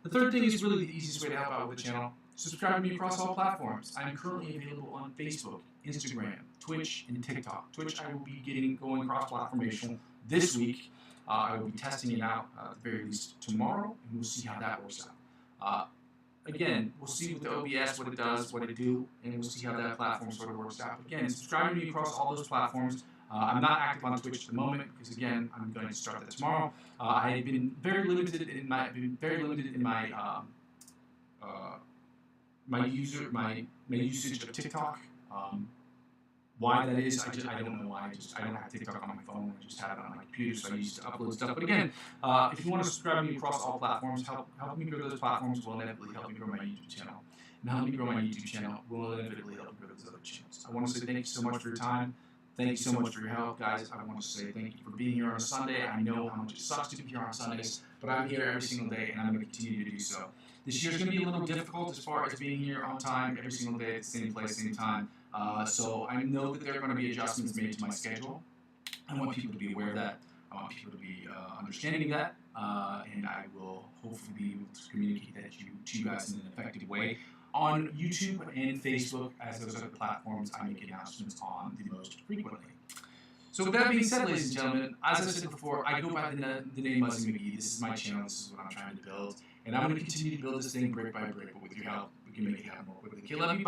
The third thing is really the easiest way to help out with the channel. Subscribe to me across all platforms. I'm currently available on Facebook, Instagram, Twitch, and TikTok. Twitch, I will be going cross-platformational this week. I will be testing it out at the very least tomorrow, and we'll see how that works out. Again, we'll see with the OBS what it does, what it do, and we'll see how that platform sort of works out. But again, subscribe to me across all those platforms. I'm not active on Twitch at the moment because, again, I'm going to start that tomorrow. I've been very limited in my my usage of TikTok. Why that is, I don't know why. I don't have TikTok on my phone. I just have it on my computer, so I use it to upload stuff. But again, if you want to subscribe to me across all platforms, help me grow those platforms will inevitably help me grow my YouTube channel. And help me grow my YouTube channel will inevitably help me grow those other channels. I want to say thank you so much for your time. Thank you so much for your help, guys. I want to say thank you for being here on a Sunday. I know how much it sucks to be here on Sundays, but I'm here every single day, and I'm going to continue to do so. This year's going to be a little difficult as far as being here on time every single day at the same place, same time. So I know that there are going to be adjustments made to my schedule. I want people to be aware of that. I want people to be understanding of that, and I will hopefully be able to communicate that to you guys in an effective way. On YouTube and Facebook, as those other platforms, I make announcements on the most frequently. So with that being said, ladies and gentlemen, as I said before, I go by the name Muzzy McGee. This is my channel. This is what I'm trying to build. And I'm going to continue to build this thing brick by brick, but with your help, we can make it happen more quickly. Okay, love you. Bye.